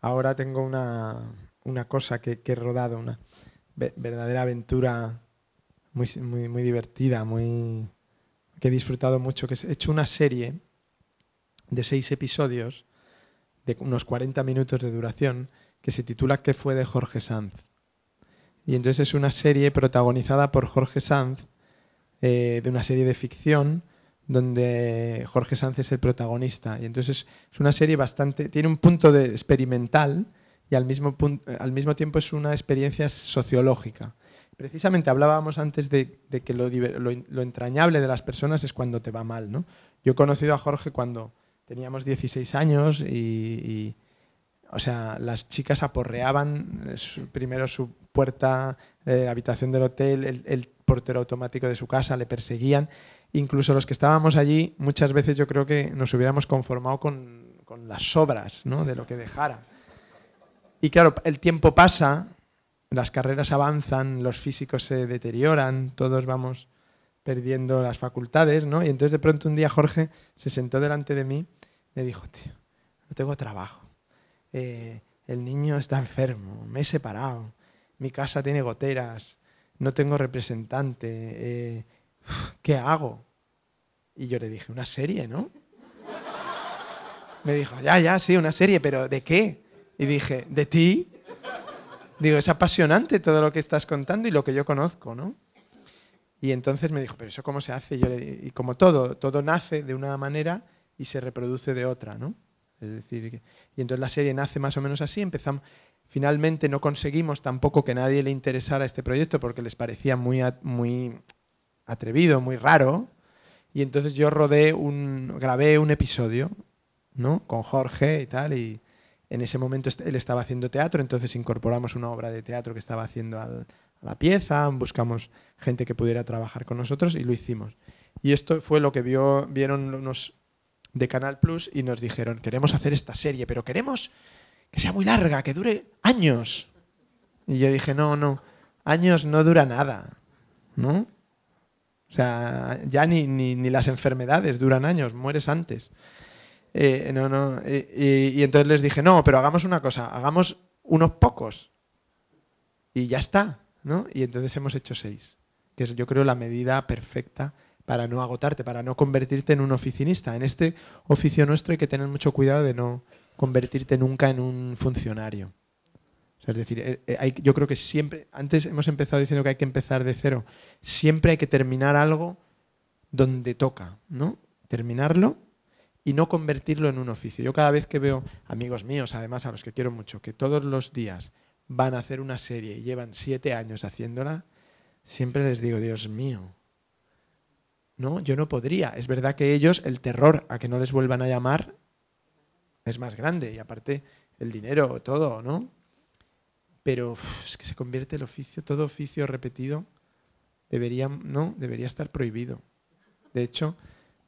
Ahora tengo una cosa que he rodado, una verdadera aventura muy divertida, que he disfrutado mucho, que he hecho una serie de 6 episodios de unos 40 minutos de duración que se titula ¿Qué fue de Jorge Sanz? Y entonces es una serie protagonizada por Jorge Sanz, de una serie de ficción donde Jorge Sanz es el protagonista. Y entonces es una serie tiene un punto experimental y al mismo tiempo es una experiencia sociológica. Precisamente hablábamos antes de que lo entrañable de las personas es cuando te va mal, ¿no? Yo he conocido a Jorge cuando teníamos 16 años o sea, las chicas aporreaban primero su puerta, la habitación del hotel, el portero automático de su casa, le perseguían. Incluso los que estábamos allí, muchas veces yo creo que nos hubiéramos conformado con las sobras, ¿no?, de lo que dejara. Y claro, el tiempo pasa, las carreras avanzan, los físicos se deterioran, todos vamos perdiendo las facultades, ¿no? Y entonces de pronto un día Jorge se sentó delante de mí y me dijo, tío, no tengo trabajo. El niño está enfermo, me he separado, mi casa tiene goteras, no tengo representante, ¿qué hago? Y yo le dije, una serie, ¿no? Me dijo, ya, sí, una serie, pero ¿de qué? Y dije, ¿de ti? Digo, es apasionante todo lo que estás contando y lo que yo conozco, ¿no? Y entonces me dijo, ¿pero eso cómo se hace? Y como todo nace de una manera y se reproduce de otra, ¿no? Es decir, y entonces la serie nace más o menos así, finalmente no conseguimos tampoco que nadie le interesara este proyecto porque les parecía muy atrevido, muy raro, y entonces yo grabé un episodio, ¿no?, con Jorge y tal, y en ese momento él estaba haciendo teatro, entonces incorporamos una obra de teatro que estaba haciendo a la pieza, buscamos gente que pudiera trabajar con nosotros y lo hicimos. Y esto fue lo que vieron unos de Canal Plus y nos dijeron, queremos hacer esta serie, pero queremos que sea muy larga, que dure años. Y yo dije, no, años no dura nada, ¿no? O sea, ya ni las enfermedades duran años, mueres antes. Y entonces les dije, no, pero hagamos una cosa, hagamos unos pocos y ya está, ¿no? Y entonces hemos hecho 6, que es, yo creo, la medida perfecta para no agotarte, para no convertirte en un oficinista. En este oficio nuestro hay que tener mucho cuidado de no convertirte nunca en un funcionario. O sea, es decir, yo creo que siempre, antes hemos empezado diciendo que hay que empezar de cero, siempre hay que terminar algo donde toca, ¿no? Terminarlo y no convertirlo en un oficio. Yo cada vez que veo amigos míos, además a los que quiero mucho, que todos los días van a hacer una serie y llevan 7 años haciéndola, siempre les digo, Dios mío, no, yo no podría. Es verdad que ellos, el terror a que no les vuelvan a llamar es más grande y aparte el dinero, todo, ¿no? Pero es que se convierte el oficio, todo oficio repetido debería estar prohibido. De hecho,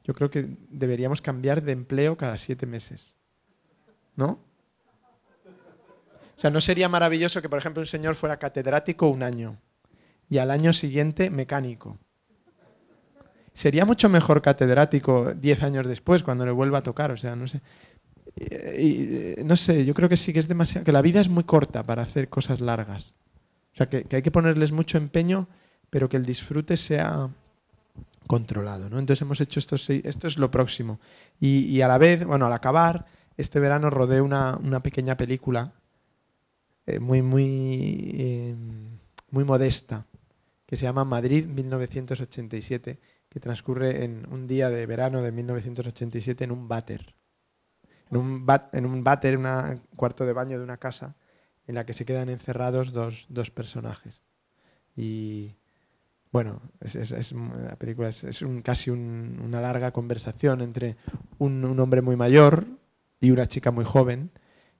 yo creo que deberíamos cambiar de empleo cada 7 meses, ¿no? O sea, ¿no sería maravilloso que, por ejemplo, un señor fuera catedrático un año y al año siguiente mecánico? Sería mucho mejor catedrático 10 años después, cuando le vuelva a tocar, o sea, no sé. No sé, yo creo que sí que es demasiado, que la vida es muy corta para hacer cosas largas. O sea, que hay que ponerles mucho empeño, pero que el disfrute sea controlado, ¿no? Entonces hemos hecho esto es lo próximo. Y a la vez, bueno, al acabar, este verano rodé una pequeña película muy modesta, que se llama Madrid 1987, que transcurre en un día de verano de 1987 en un váter. En un váter, un cuarto de baño de una casa, en la que se quedan encerrados dos personajes. Y bueno, la película es casi una larga conversación entre un hombre muy mayor y una chica muy joven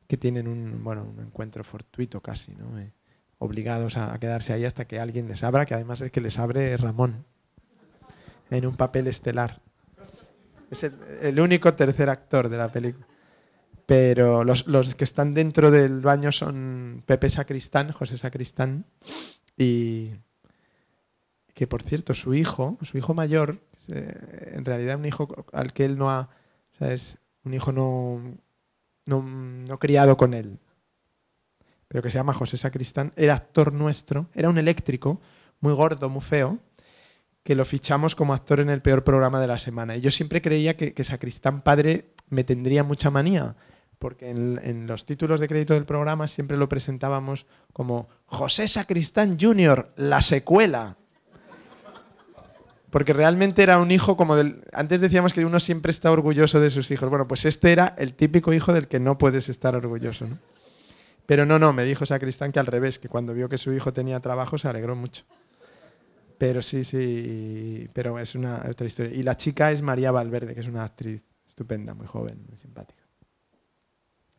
que tienen un encuentro fortuito casi, ¿no? Obligados a quedarse ahí hasta que alguien les abra, que además el que les abre es Ramón, en un papel estelar. Es el único tercer actor de la película. Pero los que están dentro del baño son Pepe Sacristán, José Sacristán, y que por cierto, su hijo mayor, en realidad un hijo al que él no ha, o sea, es un hijo no criado con él, pero que se llama José Sacristán, era actor nuestro, era un eléctrico, muy gordo, muy feo, que lo fichamos como actor en el peor programa de la semana. Y yo siempre creía que Sacristán padre me tendría mucha manía, porque en los títulos de crédito del programa siempre lo presentábamos como José Sacristán Jr., la secuela. Porque realmente era un hijo como del... Antes decíamos que uno siempre está orgulloso de sus hijos. Bueno, pues este era el típico hijo del que no puedes estar orgulloso, ¿no? Pero no, me dijo Sacristán que al revés, que cuando vio que su hijo tenía trabajo se alegró mucho. Pero sí, pero es una otra historia. Y la chica es María Valverde, que es una actriz estupenda, muy joven, muy simpática.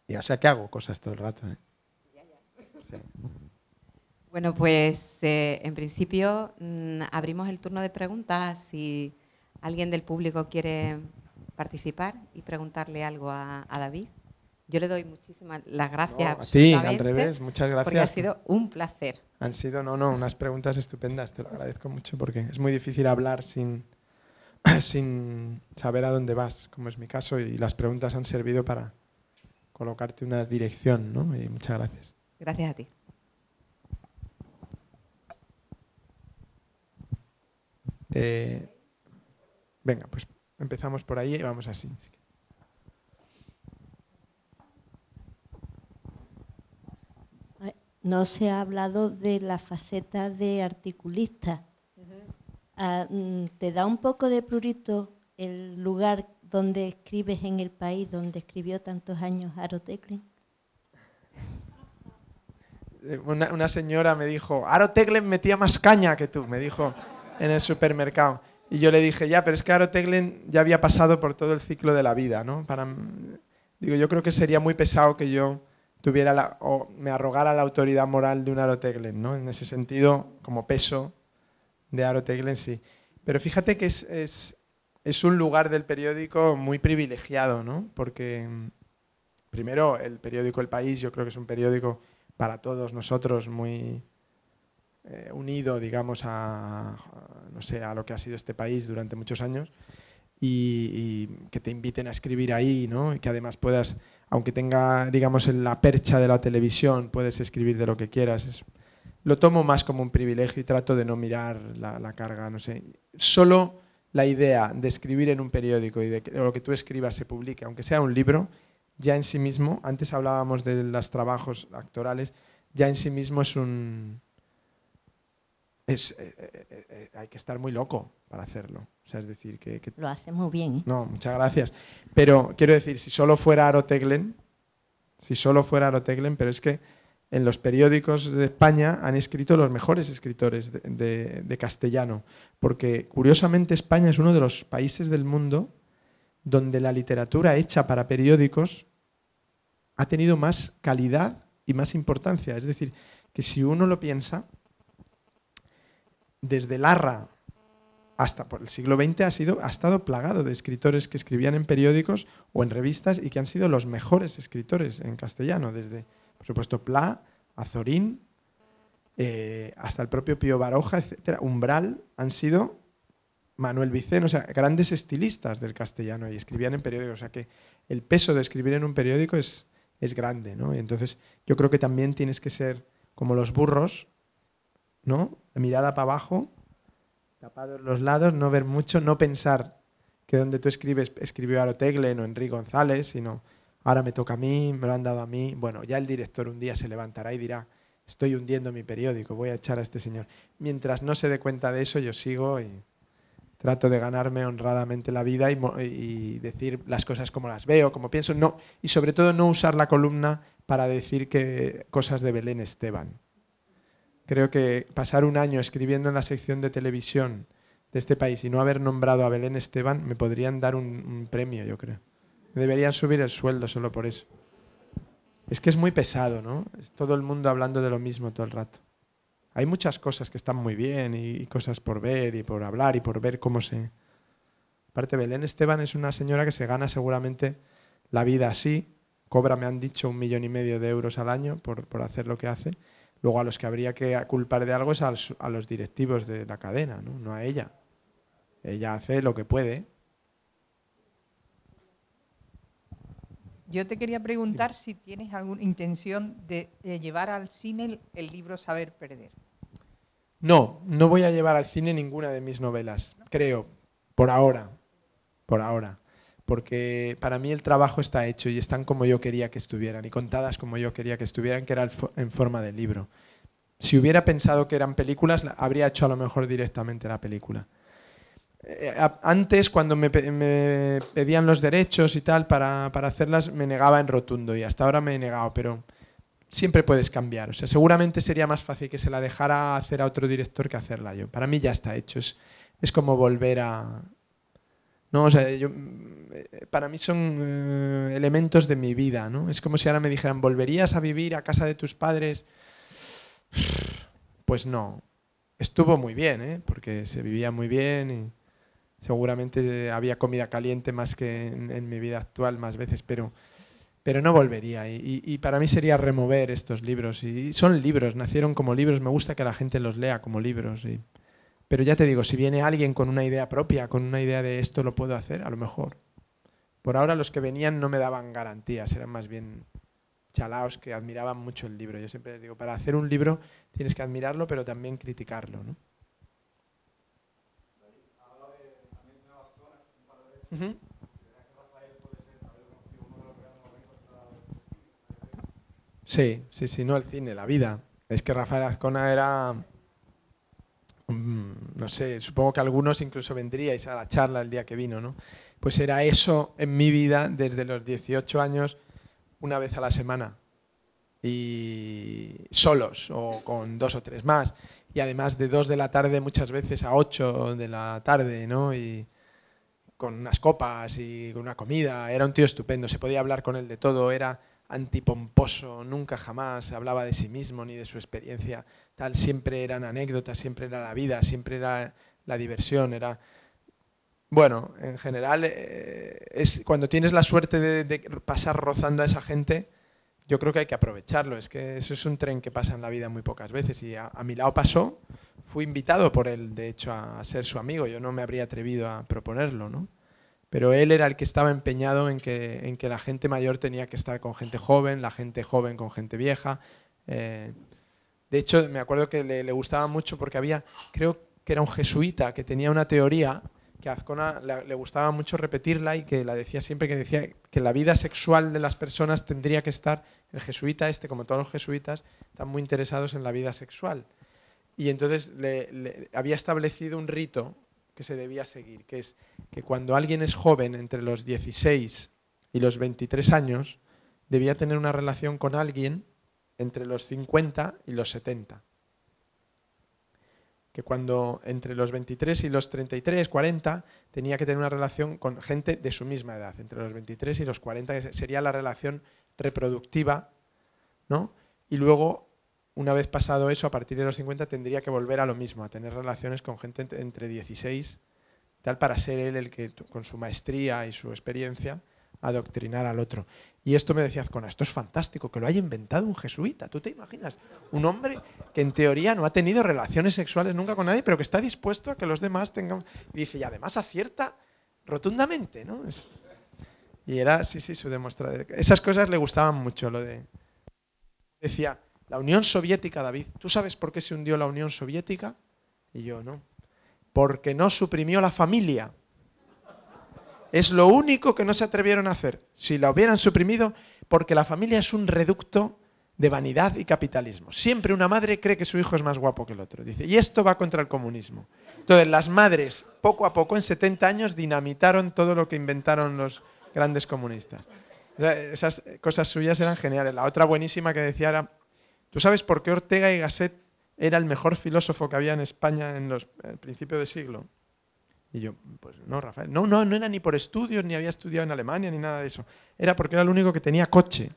Y o sea que hago cosas todo el rato, ¿eh? Sí. Bueno, pues en principio abrimos el turno de preguntas. Si alguien del público quiere participar y preguntarle algo a David. Yo le doy muchísimas las gracias. No, a ti, al revés, muchas gracias. Porque ha sido un placer. Han sido, unas preguntas estupendas, te lo agradezco mucho porque es muy difícil hablar sin saber a dónde vas, como es mi caso, y las preguntas han servido para colocarte una dirección, ¿no? Y muchas gracias. Gracias a ti. Venga, pues empezamos por ahí y vamos así. No se ha hablado de la faceta de articulista. ¿Te da un poco de prurito el lugar donde escribes en el país, donde escribió tantos años Aro Teclin? Una señora me dijo, Aro Teclin metía más caña que tú, me dijo en el supermercado. Y yo le dije, ya, pero es que Aro Teclin ya había pasado por todo el ciclo de la vida, ¿no? Digo, yo creo que sería muy pesado que yo tuviera o me arrogara la autoridad moral de un Aro Teclin, ¿no? En ese sentido, como peso de Aro Teclin, sí. Pero fíjate que es un lugar del periódico muy privilegiado, ¿no? Porque, primero, el periódico El País, yo creo que es un periódico para todos nosotros muy unido, digamos, a lo que ha sido este país durante muchos años y que te inviten a escribir ahí, ¿no? Y que además puedas, aunque tenga, digamos, la percha de la televisión, puedes escribir de lo que quieras. Lo tomo más como un privilegio y trato de no mirar la carga, no sé. Solo la idea de escribir en un periódico y de que lo que tú escribas se publique, aunque sea un libro, ya en sí mismo, antes hablábamos de los trabajos actorales, ya en sí mismo es hay que estar muy loco para hacerlo. O sea, es decir, que Lo hace muy bien, ¿eh? No, muchas gracias. Pero quiero decir, si solo fuera Aro Teglen, pero es que en los periódicos de España han escrito los mejores escritores de castellano, porque curiosamente España es uno de los países del mundo donde la literatura hecha para periódicos ha tenido más calidad y más importancia. Es decir, que si uno lo piensa, desde Larra hasta por el siglo XX ha estado plagado de escritores que escribían en periódicos o en revistas y que han sido los mejores escritores en castellano, desde, por supuesto, Pla, Azorín, hasta el propio Pío Baroja, etcétera. Umbral han sido Manuel Vicén, o sea, grandes estilistas del castellano y escribían en periódicos. O sea que el peso de escribir en un periódico es grande, ¿no? Y entonces yo creo que también tienes que ser como los burros, ¿no? Mirada para abajo, tapados los lados, no ver mucho, no pensar que donde tú escribes escribió Aro Teglen o Enrique González, sino ahora me toca a mí, me lo han dado a mí. Bueno, ya el director un día se levantará y dirá, estoy hundiendo mi periódico, voy a echar a este señor. Mientras no se dé cuenta de eso, yo sigo y trato de ganarme honradamente la vida y decir las cosas como las veo, como pienso, no, y sobre todo no usar la columna para decir cosas de Belén Esteban. Creo que pasar un año escribiendo en la sección de televisión de este país y no haber nombrado a Belén Esteban, me podrían dar un premio, yo creo. Me deberían subir el sueldo solo por eso. Es que es muy pesado, ¿no? Es todo el mundo hablando de lo mismo todo el rato. Hay muchas cosas que están muy bien y cosas por ver y por hablar y por ver cómo se... Aparte, Belén Esteban es una señora que se gana seguramente la vida así, cobra, me han dicho, 1,5 millones de euros al año por hacer lo que hace. Luego a los que habría que culpar de algo es a los directivos de la cadena, ¿no? No a ella. Ella hace lo que puede. Yo te quería preguntar si tienes alguna intención de llevar al cine el libro Saber Perder. No, no voy a llevar al cine ninguna de mis novelas, creo, por ahora, porque para mí el trabajo está hecho y están como yo quería que estuvieran y contadas como yo quería que estuvieran, que era en forma de libro. Si hubiera pensado que eran películas, habría hecho a lo mejor directamente la película. Antes, cuando me pedían los derechos y tal para hacerlas, me negaba en rotundo y hasta ahora me he negado, pero siempre puedes cambiar. O sea, seguramente sería más fácil que se la dejara hacer a otro director que hacerla yo. Para mí ya está hecho. Es como volver a... No, o sea, para mí son elementos de mi vida, ¿no? Es como si ahora me dijeran, ¿volverías a vivir a casa de tus padres? Pues no. Estuvo muy bien, ¿eh? Porque se vivía muy bien y seguramente había comida caliente más que en mi vida actual más veces, pero no volvería. Y para mí sería remover estos libros. Y son libros, nacieron como libros, me gusta que la gente los lea como libros. Pero ya te digo, si viene alguien con una idea propia, con una idea de esto lo puedo hacer, a lo mejor. Por ahora los que venían no me daban garantías, eran más bien chalaos que admiraban mucho el libro. Yo siempre les digo, para hacer un libro tienes que admirarlo, pero también criticarlo, ¿no? Uh-huh. Sí, no el cine, la vida. Es que Rafael Azcona era, no sé, supongo que algunos incluso vendríais a la charla el día que vino, ¿no? Pues era eso en mi vida desde los 18 años, una vez a la semana. Y solos o con 2 o 3 más. Y además de 2 de la tarde muchas veces a 8 de la tarde, ¿no? Y con unas copas y con una comida. Era un tío estupendo, se podía hablar con él de todo, era antipomposo, nunca jamás hablaba de sí mismo ni de su experiencia, tal, siempre eran anécdotas, siempre era la vida, siempre era la diversión, era... Bueno, en general, es cuando tienes la suerte de pasar rozando a esa gente, yo creo que hay que aprovecharlo, es que eso es un tren que pasa en la vida muy pocas veces y a mi lado pasó, fui invitado por él, de hecho, a ser su amigo, yo no me habría atrevido a proponerlo, ¿no? Pero él era el que estaba empeñado en que la gente mayor tenía que estar con gente joven, la gente joven con gente vieja. De hecho, me acuerdo que le gustaba mucho porque había, creo que era un jesuita que tenía una teoría que a Azcona le gustaba mucho repetirla y que la decía siempre, que decía que la vida sexual de las personas tendría que estar, el jesuita como todos los jesuitas, están muy interesados en la vida sexual. y entonces había establecido un rito que se debía seguir, que es que cuando alguien es joven, entre los 16 y los 23 años, debía tener una relación con alguien entre los 50 y los 70. Que cuando entre los 23 y los 33, 40, tenía que tener una relación con gente de su misma edad, entre los 23 y los 40, que sería la relación reproductiva, ¿no? Y luego, una vez pasado eso, a partir de los 50 tendría que volver a lo mismo, a tener relaciones con gente entre 16, tal, para ser él el que, con su maestría y su experiencia, adoctrinar al otro. Y esto me decía Azcona, esto es fantástico, que lo haya inventado un jesuita. ¿Tú te imaginas? Un hombre que en teoría no ha tenido relaciones sexuales nunca con nadie, pero que está dispuesto a que los demás tengan... Y dice, y además acierta rotundamente, ¿no? Y era, sí, su demostración. Esas cosas le gustaban mucho, lo de... Decía, la Unión Soviética, David, ¿tú sabes por qué se hundió la Unión Soviética? Y yo, no. Porque no suprimió la familia. Es lo único que no se atrevieron a hacer. Si la hubieran suprimido, porque la familia es un reducto de vanidad y capitalismo. Siempre una madre cree que su hijo es más guapo que el otro. Dice, y esto va contra el comunismo. Entonces, las madres, poco a poco, en 70 años, dinamitaron todo lo que inventaron los grandes comunistas. O sea, esas cosas suyas eran geniales. La otra buenísima que decía era, ¿tú sabes por qué Ortega y Gasset era el mejor filósofo que había en España en el principio de siglo? Y yo, pues no, Rafael, no era ni por estudios, ni había estudiado en Alemania, ni nada de eso. Era porque era el único que tenía coche.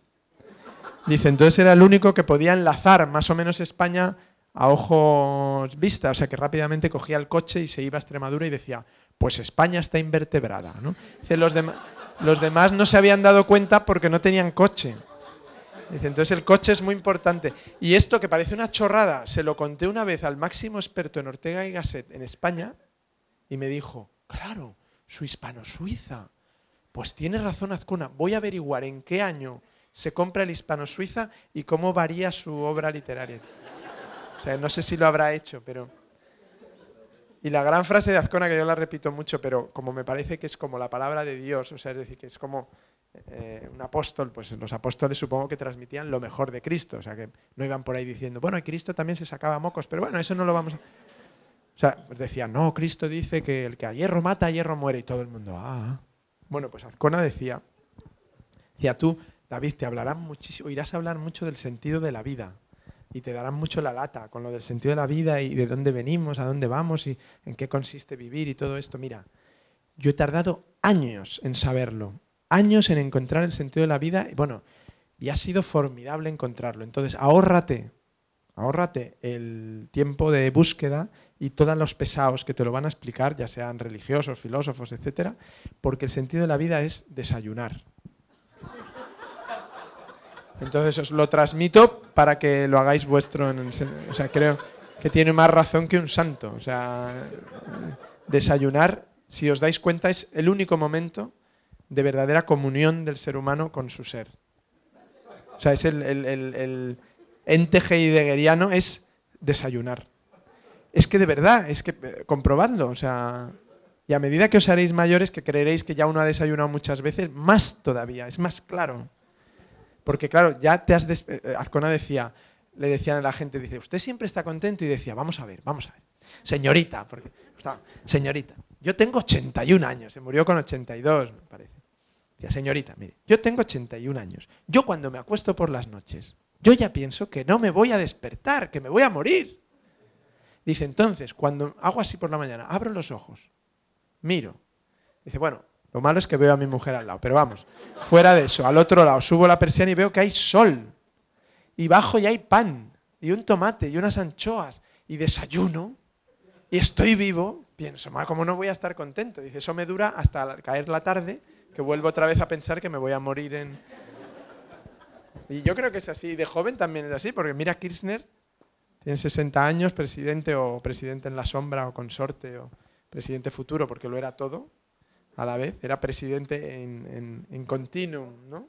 Dice, entonces era el único que podía enlazar más o menos España a ojos vista. O sea, que rápidamente cogía el coche y se iba a Extremadura y decía, pues España está invertebrada, ¿no? Dice, los demás no se habían dado cuenta porque no tenían coche. Dice, entonces el coche es muy importante. Y esto que parece una chorrada, se lo conté una vez al máximo experto en Ortega y Gasset en España, y me dijo, claro, su hispano-suiza. Pues tiene razón Azcona, voy a averiguar en qué año se compra el hispano-suiza y cómo varía su obra literaria. O sea, no sé si lo habrá hecho, pero... Y la gran frase de Azcona, que yo la repito mucho, pero como me parece que es como la palabra de Dios, o sea, es decir, que es como un apóstol, pues los apóstoles supongo que transmitían lo mejor de Cristo, o sea, que no iban por ahí diciendo, bueno, Cristo también se sacaba mocos, pero bueno, eso no lo vamos a... O sea, pues decía, no, Cristo dice que el que a hierro mata, a hierro muere. Y todo el mundo, ah. Bueno, pues Azcona decía, tú, David, te hablarán muchísimo, oirás hablar mucho del sentido de la vida. Y te darán mucho la lata con lo del sentido de la vida y de dónde venimos, a dónde vamos y en qué consiste vivir y todo esto. Mira, yo he tardado años en saberlo, años en encontrar el sentido de la vida. Y bueno, y ha sido formidable encontrarlo. Entonces, ahórrate el tiempo de búsqueda y todos los pesados que te lo van a explicar, ya sean religiosos, filósofos, etcétera, porque el sentido de la vida es desayunar. Entonces os lo transmito para que lo hagáis vuestro. O sea, creo que tiene más razón que un santo. O sea, desayunar, si os dais cuenta, es el único momento de verdadera comunión del ser humano con su ser. O sea, es el ente heideggeriano es desayunar. Es que de verdad, es que comprobadlo, o sea, y a medida que os haréis mayores, que creeréis que ya uno ha desayunado muchas veces, más todavía, es más claro. Porque claro, ya te has... Azcona decía, le decían a la gente, dice, usted siempre está contento, y decía, vamos a ver, señorita, porque señorita, yo tengo 81 años, se murió con 82, me parece. Decía, señorita, mire, yo tengo 81 años, yo cuando me acuesto por las noches, yo ya pienso que no me voy a despertar, que me voy a morir. Dice, entonces, cuando hago así por la mañana, abro los ojos, miro. Dice, bueno, lo malo es que veo a mi mujer al lado, pero vamos, fuera de eso, al otro lado, subo la persiana y veo que hay sol. Y bajo y hay pan, y un tomate, y unas anchoas, y desayuno, y estoy vivo. Pienso, ¿cómo no voy a estar contento? Dice, eso me dura hasta caer la tarde, que vuelvo otra vez a pensar que me voy a morir en... Y yo creo que es así, de joven también es así, porque mira Kirchner, tiene 60 años, presidente o presidente en la sombra o consorte o presidente futuro, porque lo era todo a la vez, era presidente en continuum, ¿no?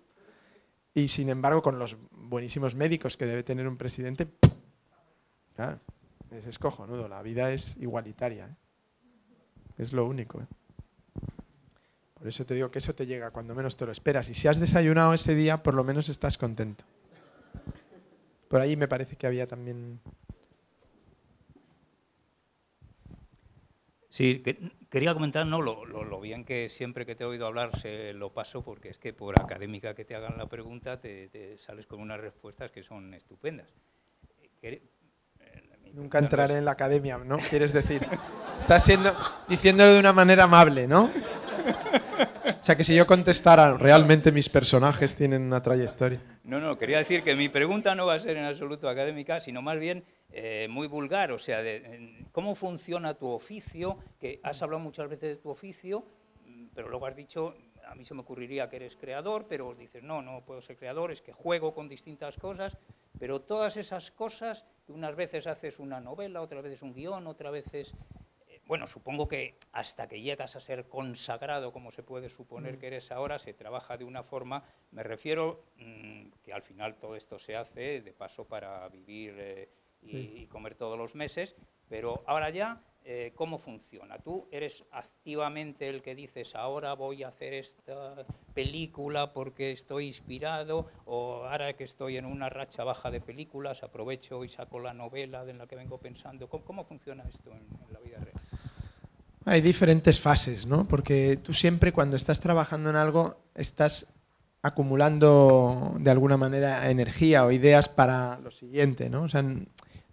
Y sin embargo, con los buenísimos médicos que debe tener un presidente, claro, es cojonudo, la vida es igualitaria, ¿eh? Es lo único, ¿eh? Por eso te digo que eso te llega cuando menos te lo esperas. Y si has desayunado ese día, por lo menos estás contento. Por ahí me parece que había también... Sí, quería comentar, ¿no? Lo bien que siempre que te he oído hablar se lo paso, porque es que por académica que te hagan la pregunta te sales con unas respuestas que son estupendas. Nunca entraré en la academia, ¿no? Quieres decir. Estás diciéndolo de una manera amable, ¿no? O sea, que si yo contestara, realmente mis personajes tienen una trayectoria. No, quería decir que mi pregunta no va a ser en absoluto académica, sino más bien muy vulgar, o sea, cómo funciona tu oficio, que has hablado muchas veces de tu oficio, pero luego has dicho, a mí se me ocurriría que eres creador, pero dices, no puedo ser creador, es que juego con distintas cosas, pero todas esas cosas, que unas veces haces una novela, otras veces un guión, otras veces... Bueno, supongo que hasta que llegas a ser consagrado, como se puede suponer que eres ahora, se trabaja de una forma, me refiero que al final todo esto se hace de paso para vivir y comer todos los meses, pero ahora ya, ¿cómo funciona? ¿Tú eres activamente el que dices, ahora voy a hacer esta película porque estoy inspirado, o ahora que estoy en una racha baja de películas, aprovecho y saco la novela en la que vengo pensando? ¿Cómo funciona esto en la vida real? Hay diferentes fases, ¿no? Porque tú siempre cuando estás trabajando en algo estás acumulando de alguna manera energía o ideas para lo siguiente, ¿no? O sea,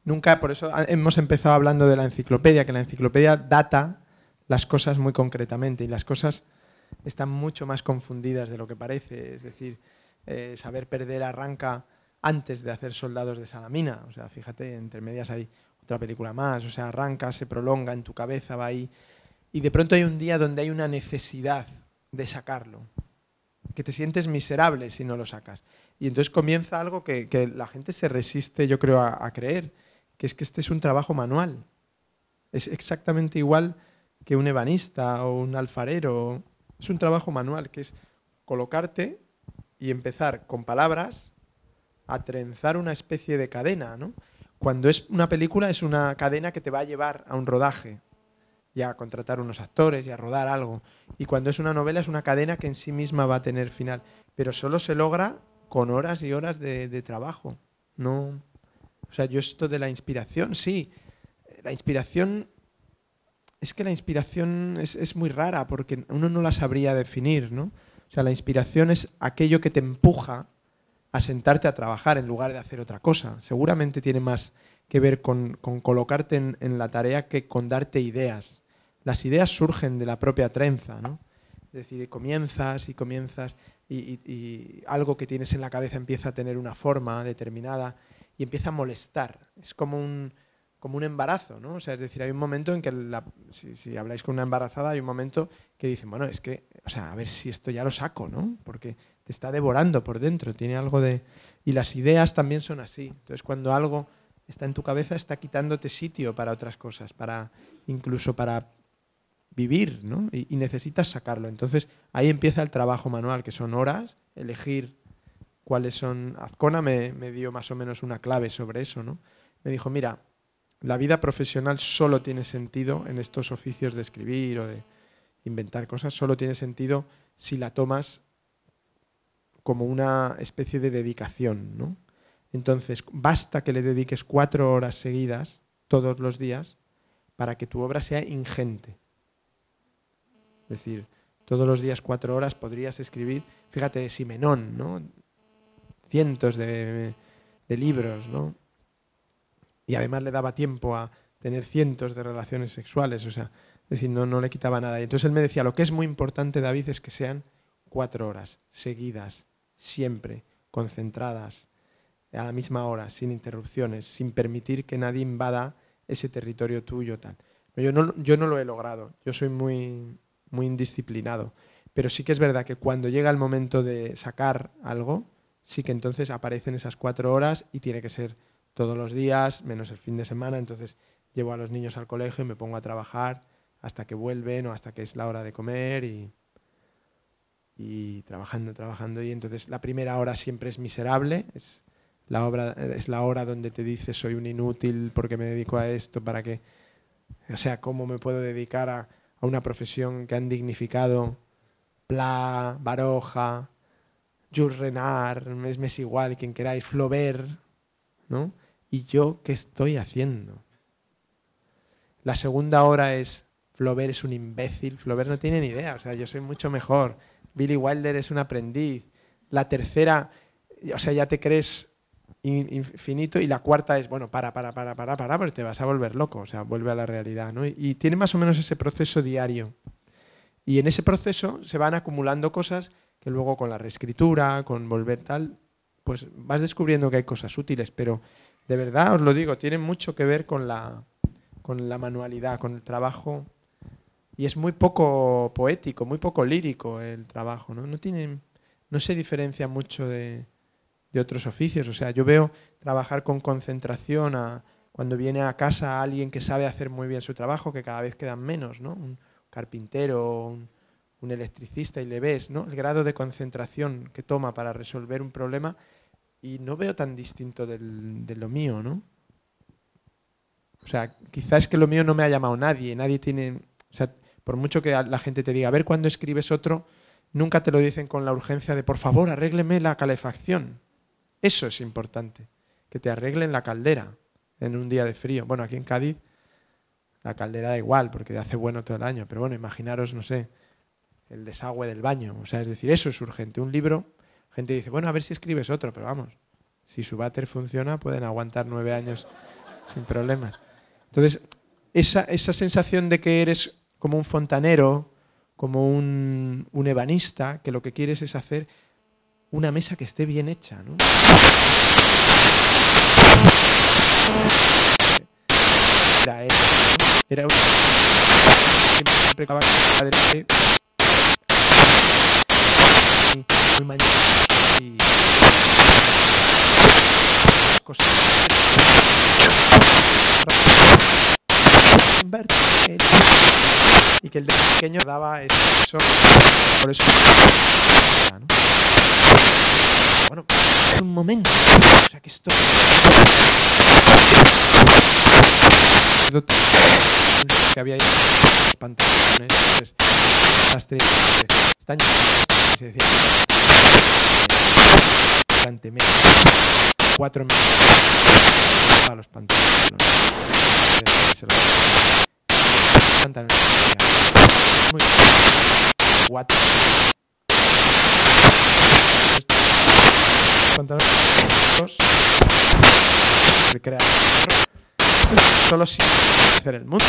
nunca, por eso hemos empezado hablando de la enciclopedia, que la enciclopedia data las cosas muy concretamente y las cosas están mucho más confundidas de lo que parece. Es decir, Saber perder arranca antes de hacer Soldados de Salamina. O sea, fíjate, entre medias hay otra película más. O sea, arranca, se prolonga en tu cabeza, va ahí. Y de pronto hay un día donde hay una necesidad de sacarlo, que te sientes miserable si no lo sacas. Y entonces comienza algo que la gente se resiste, yo creo, a creer, que es que este es un trabajo manual. Es exactamente igual que un ebanista o un alfarero. Es un trabajo manual, que es colocarte y empezar con palabras a trenzar una especie de cadena, ¿no? Cuando es una película es una cadena que te va a llevar a un rodaje y a contratar unos actores y a rodar algo. Y cuando es una novela es una cadena que en sí misma va a tener final. Pero solo se logra con horas y horas de trabajo. No, o sea, yo esto de la inspiración, sí. La inspiración, es que la inspiración es muy rara porque uno no la sabría definir, ¿no? O sea, la inspiración es aquello que te empuja a sentarte a trabajar en lugar de hacer otra cosa. Seguramente tiene más que ver con colocarte en la tarea que con darte ideas. Las ideas surgen de la propia trenza, ¿no? Es decir, comienzas y algo que tienes en la cabeza empieza a tener una forma determinada y empieza a molestar. Es como un embarazo, ¿no? O sea, es decir, hay un momento en que, si habláis con una embarazada, hay un momento que dicen, bueno, es que, o sea, a ver si esto ya lo saco, ¿no? Porque te está devorando por dentro, tiene algo de... Y las ideas también son así. Entonces, cuando algo está en tu cabeza, está quitándote sitio para otras cosas, incluso para vivir, ¿no? Y necesitas sacarlo. Entonces, ahí empieza el trabajo manual, que son horas, elegir cuáles son... Azcona me dio más o menos una clave sobre eso, ¿no? Me dijo, mira, la vida profesional solo tiene sentido en estos oficios de escribir o de inventar cosas, solo tiene sentido si la tomas como una especie de dedicación, ¿no? Entonces, basta que le dediques 4 horas seguidas, todos los días, para que tu obra sea ingente. Es decir, todos los días 4 horas podrías escribir, fíjate, Simenón, ¿no? Cientos de libros, ¿no? Y además le daba tiempo a tener cientos de relaciones sexuales, o sea, es decir, no le quitaba nada. Y entonces él me decía, lo que es muy importante, David, es que sean 4 horas seguidas, siempre, concentradas, a la misma hora, sin interrupciones, sin permitir que nadie invada ese territorio tuyo, tal. Pero yo no lo he logrado, yo soy muy indisciplinado, pero sí que es verdad que cuando llega el momento de sacar algo, sí que entonces aparecen esas 4 horas y tiene que ser todos los días, menos el fin de semana, entonces llevo a los niños al colegio y me pongo a trabajar hasta que vuelven o hasta que es la hora de comer y trabajando, y entonces la primera hora siempre es miserable, es la hora donde te dices soy un inútil porque me dedico a esto, para que, o sea, ¿cómo me puedo dedicar a una profesión que han dignificado Pla, Baroja, Jules Renard, me es igual, quien queráis, Flaubert, ¿no? ¿Y yo qué estoy haciendo? La segunda hora es Flaubert es un imbécil, Flaubert no tiene ni idea, o sea, yo soy mucho mejor, Billy Wilder es un aprendiz, la tercera, o sea, ya te crees infinito, y la cuarta es, bueno, para, porque te vas a volver loco, o sea, vuelve a la realidad, ¿no? Y tiene más o menos ese proceso diario. Y en ese proceso se van acumulando cosas que luego con la reescritura, con volver tal, pues vas descubriendo que hay cosas útiles, pero de verdad os lo digo, tiene mucho que ver con la manualidad, con el trabajo, y es muy poco poético, muy poco lírico el trabajo, ¿no? No se diferencia mucho de otros oficios. O sea, yo veo trabajar con concentración cuando viene a casa alguien que sabe hacer muy bien su trabajo, que cada vez quedan menos, ¿no? Un carpintero, un electricista, y le ves, ¿no?, el grado de concentración que toma para resolver un problema, y no veo tan distinto de lo mío, ¿no? O sea, quizás es que lo mío no me ha llamado nadie tiene... O sea, por mucho que la gente te diga, a ver cuándo escribes otro, nunca te lo dicen con la urgencia de, por favor, arrégleme la calefacción. Eso es importante, que te arreglen la caldera en un día de frío. Bueno, aquí en Cádiz la caldera da igual porque hace bueno todo el año, pero bueno, imaginaros, no sé, el desagüe del baño. O sea, es decir, eso es urgente. Un libro, gente dice, bueno, a ver si escribes otro, pero vamos, si su váter funciona pueden aguantar 9 años sin problemas. Entonces, esa sensación de que eres como un fontanero, como un ebanista, que lo que quieres es hacer una mesa que esté bien hecha, ¿no? Era una... Siempre acababa con el padre muy mañana y cosas y que el de pequeño daba eso, por eso, ¿no? Bueno, es un momento, o sea que esto que había ahí los pantalones, entonces están se decía durante 4 meses a los pantalones muy 4 pantalones recrear solo si hacer el mundo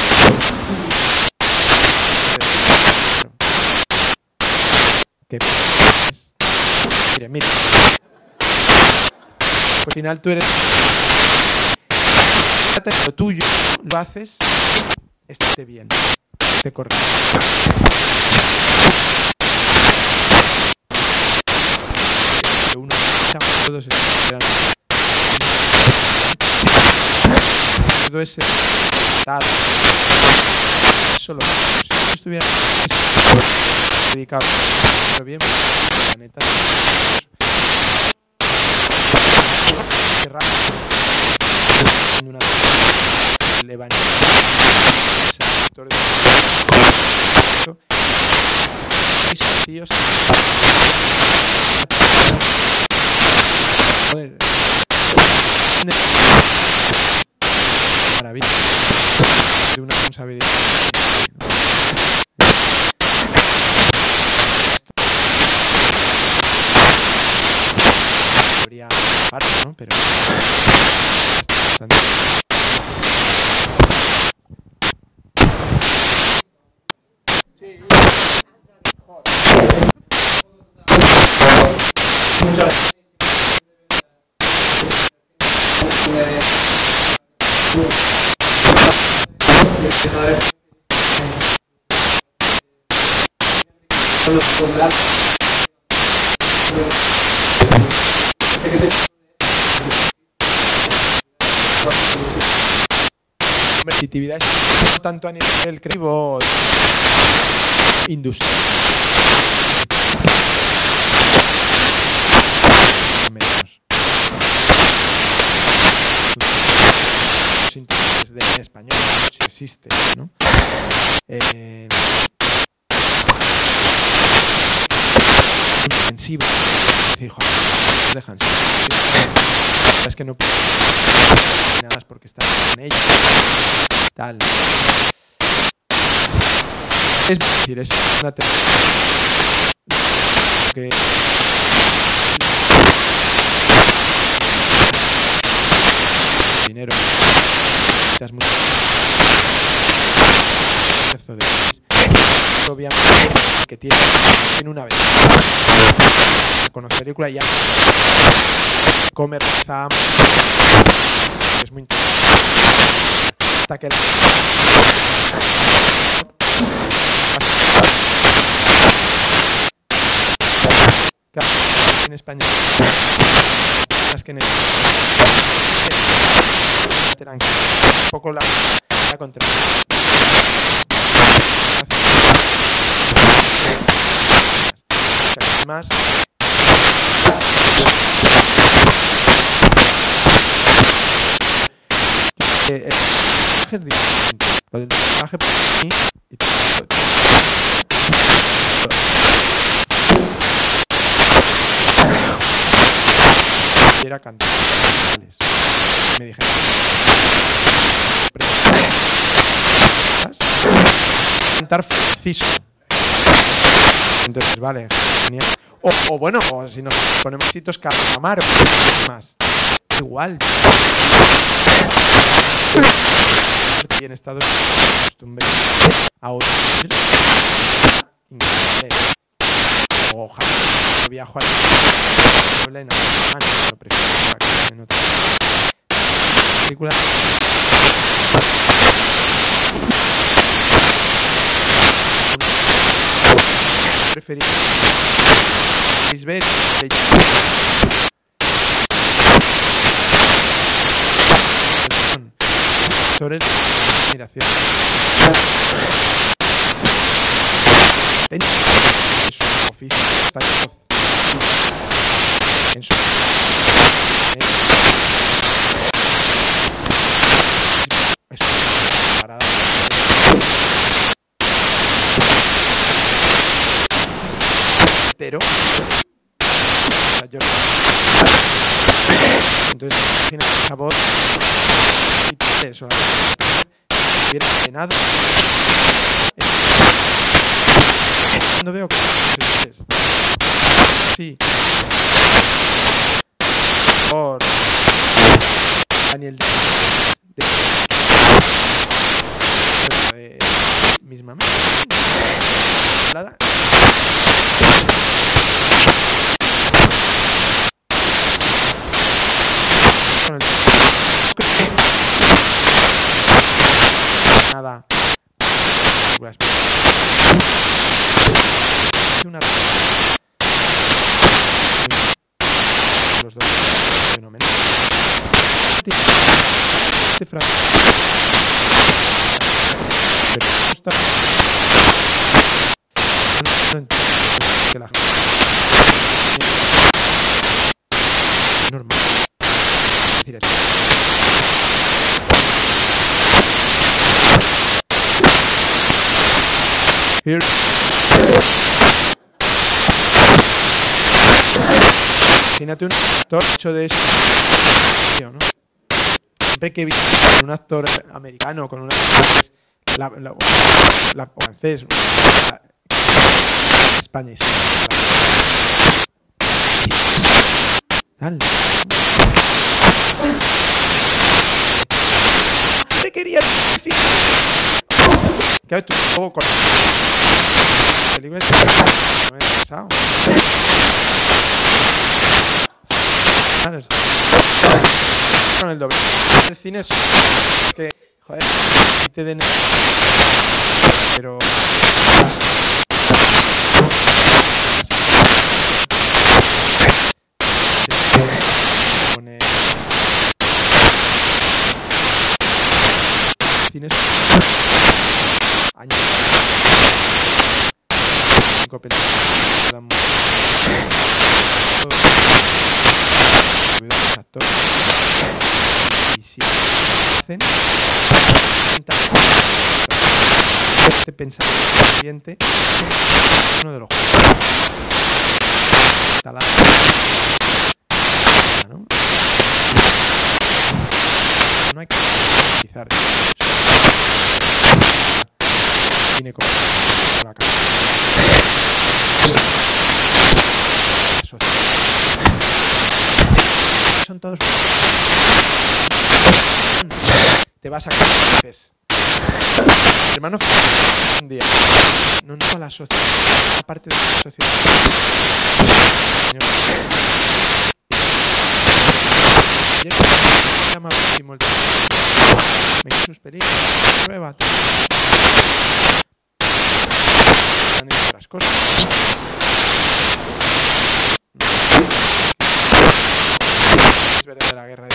que mira al final tú eres lo tuyo, lo haces, esté bien, esté correcto. Uno todos esperan todo ese estado solo si yo estuviera dedicado pero bien el planeta en una sector de joder maravilla de una responsabilidad habría parte, ¿no? Pero bastante. Competitividad no tanto a nivel creativo industrial. Los intereses de español, si existe, ¿no? Intensivo, decir, joder, nos dejan es que no puedo nada más porque están con ellos tal Es decir, es una que dinero necesitas mucho de obviamente que tiene una vez conocer película y ya comer es muy interesante hasta que en español las que un poco la contra más el mensaje es diferente. Lo del mensaje para mí y todo era cantar. Me dijeron cantar preciso. Entonces, vale, genial. O bueno, o si nos ponemos sitios calamar o más. Igual. Y en Estados Unidos me acostumbré a oír inglés. Ojalá viajo a la habla en alemán, lo prefiero en otra película. Prefería ver sobre admiración en su oficio en su parada pero yo entonces imagina esa voz y eso hubiera llenado cuando veo que sí por Daniel de misma nada una los dos fenómenos este frase pero me gusta que la gente normal es decir here imagínate un actor hecho de eso, ¿no? Siempre que vi un actor americano con una francés España y dale. ¿Qué quería decir? Claro, tú un poco con películas no me he pasado. Con el doble de cine es que joder te den pero pone cine años 5 películas dan los actores y si hacen este pensamiento ambiente uno de los juegos instalado ¿no? No hay que utilizar cine como la cara. Son todos. Te vas a dices, hermano, un día, no a la sociedad, aparte de la sociedad. Señor. Ayer me llama muchísimo el me hizo sus películas, prueba. Han hecho otras cosas. Es verdad de la guerra de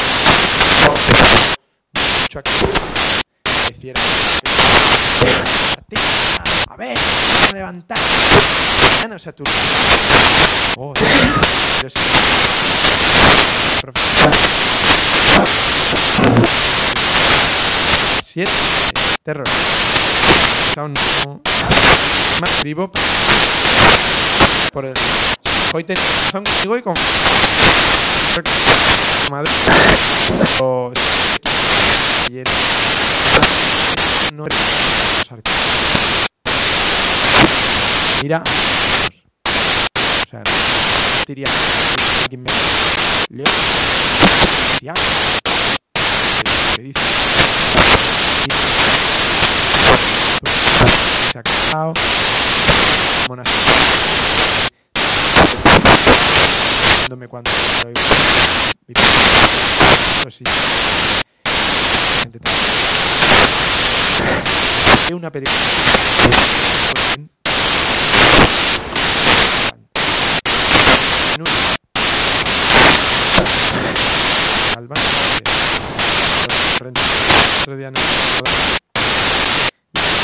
mucho aquí hiciera a ver, a levantar ya no se aturda. Oh, yo sí. Siete terror. Son más vivo por el hoy tengo razón conmigo y con madre o no mira, o sea, diría que me leo ya que dice se ha acabado cuando pues sí una película Alba otro día no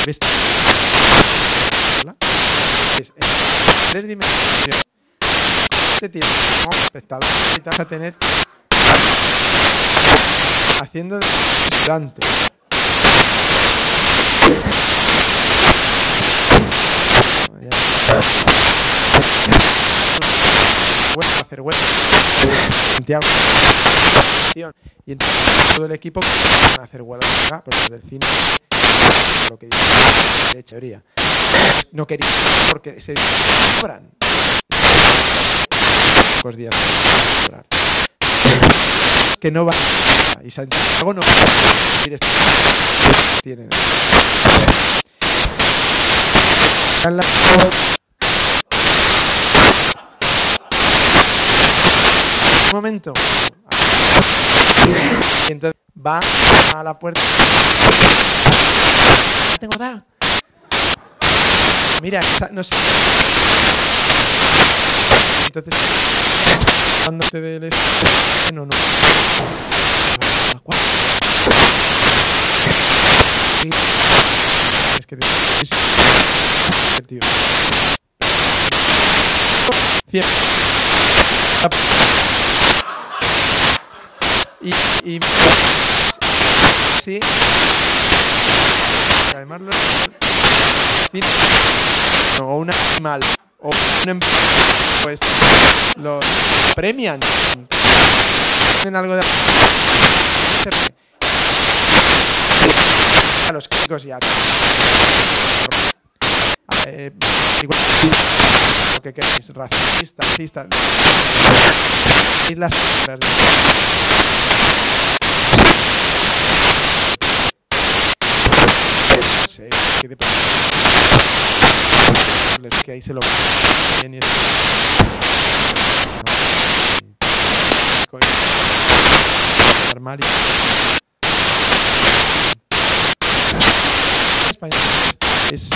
es 3 dimensiones este tiempo como espectador necesitas a tener haciendo de estudiante hacer huelga Santiago y entonces todo el equipo van a hacer huelga acá porque del cine lo que dice de teoría no quería porque se cobran pocos días que no van y Santiago no tienen un momento y entonces va a la puerta tengo nada mira no sé entonces cuando te dé el no es que es tío y sí además o un animal o un empresa pues lo premian en algo de a los críticos y a igual lo que queráis racista y las que ahí se lo bien y armario español es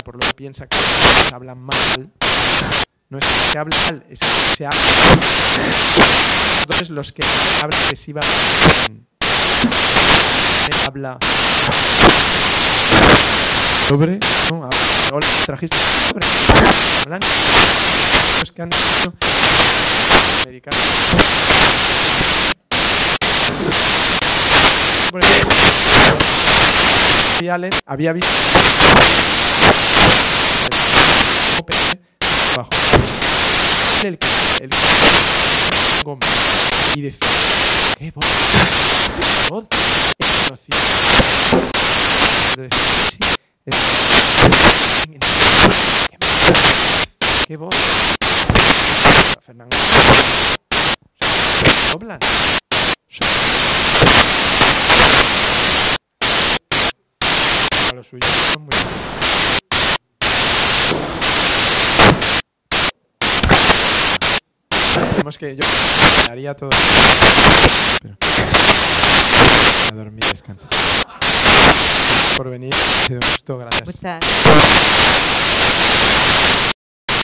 por lo que piensa que se hablan mal no es que se hable mal es que se habla entonces los que hablan excesivamente habla sobre no habla trajiste sobre hablan los que han dicho americanos por ejemplo había visto bajo el y decía ¡Qué voz! ¡Qué voz! Es rocío. ¡Qué voz! Fernando. Doblan. A los suyos son muy... Tenemos que... Yo haría todo... Pero... A dormir, descansa. Por venir, ha sido un gusto, gracias. Muchas gracias.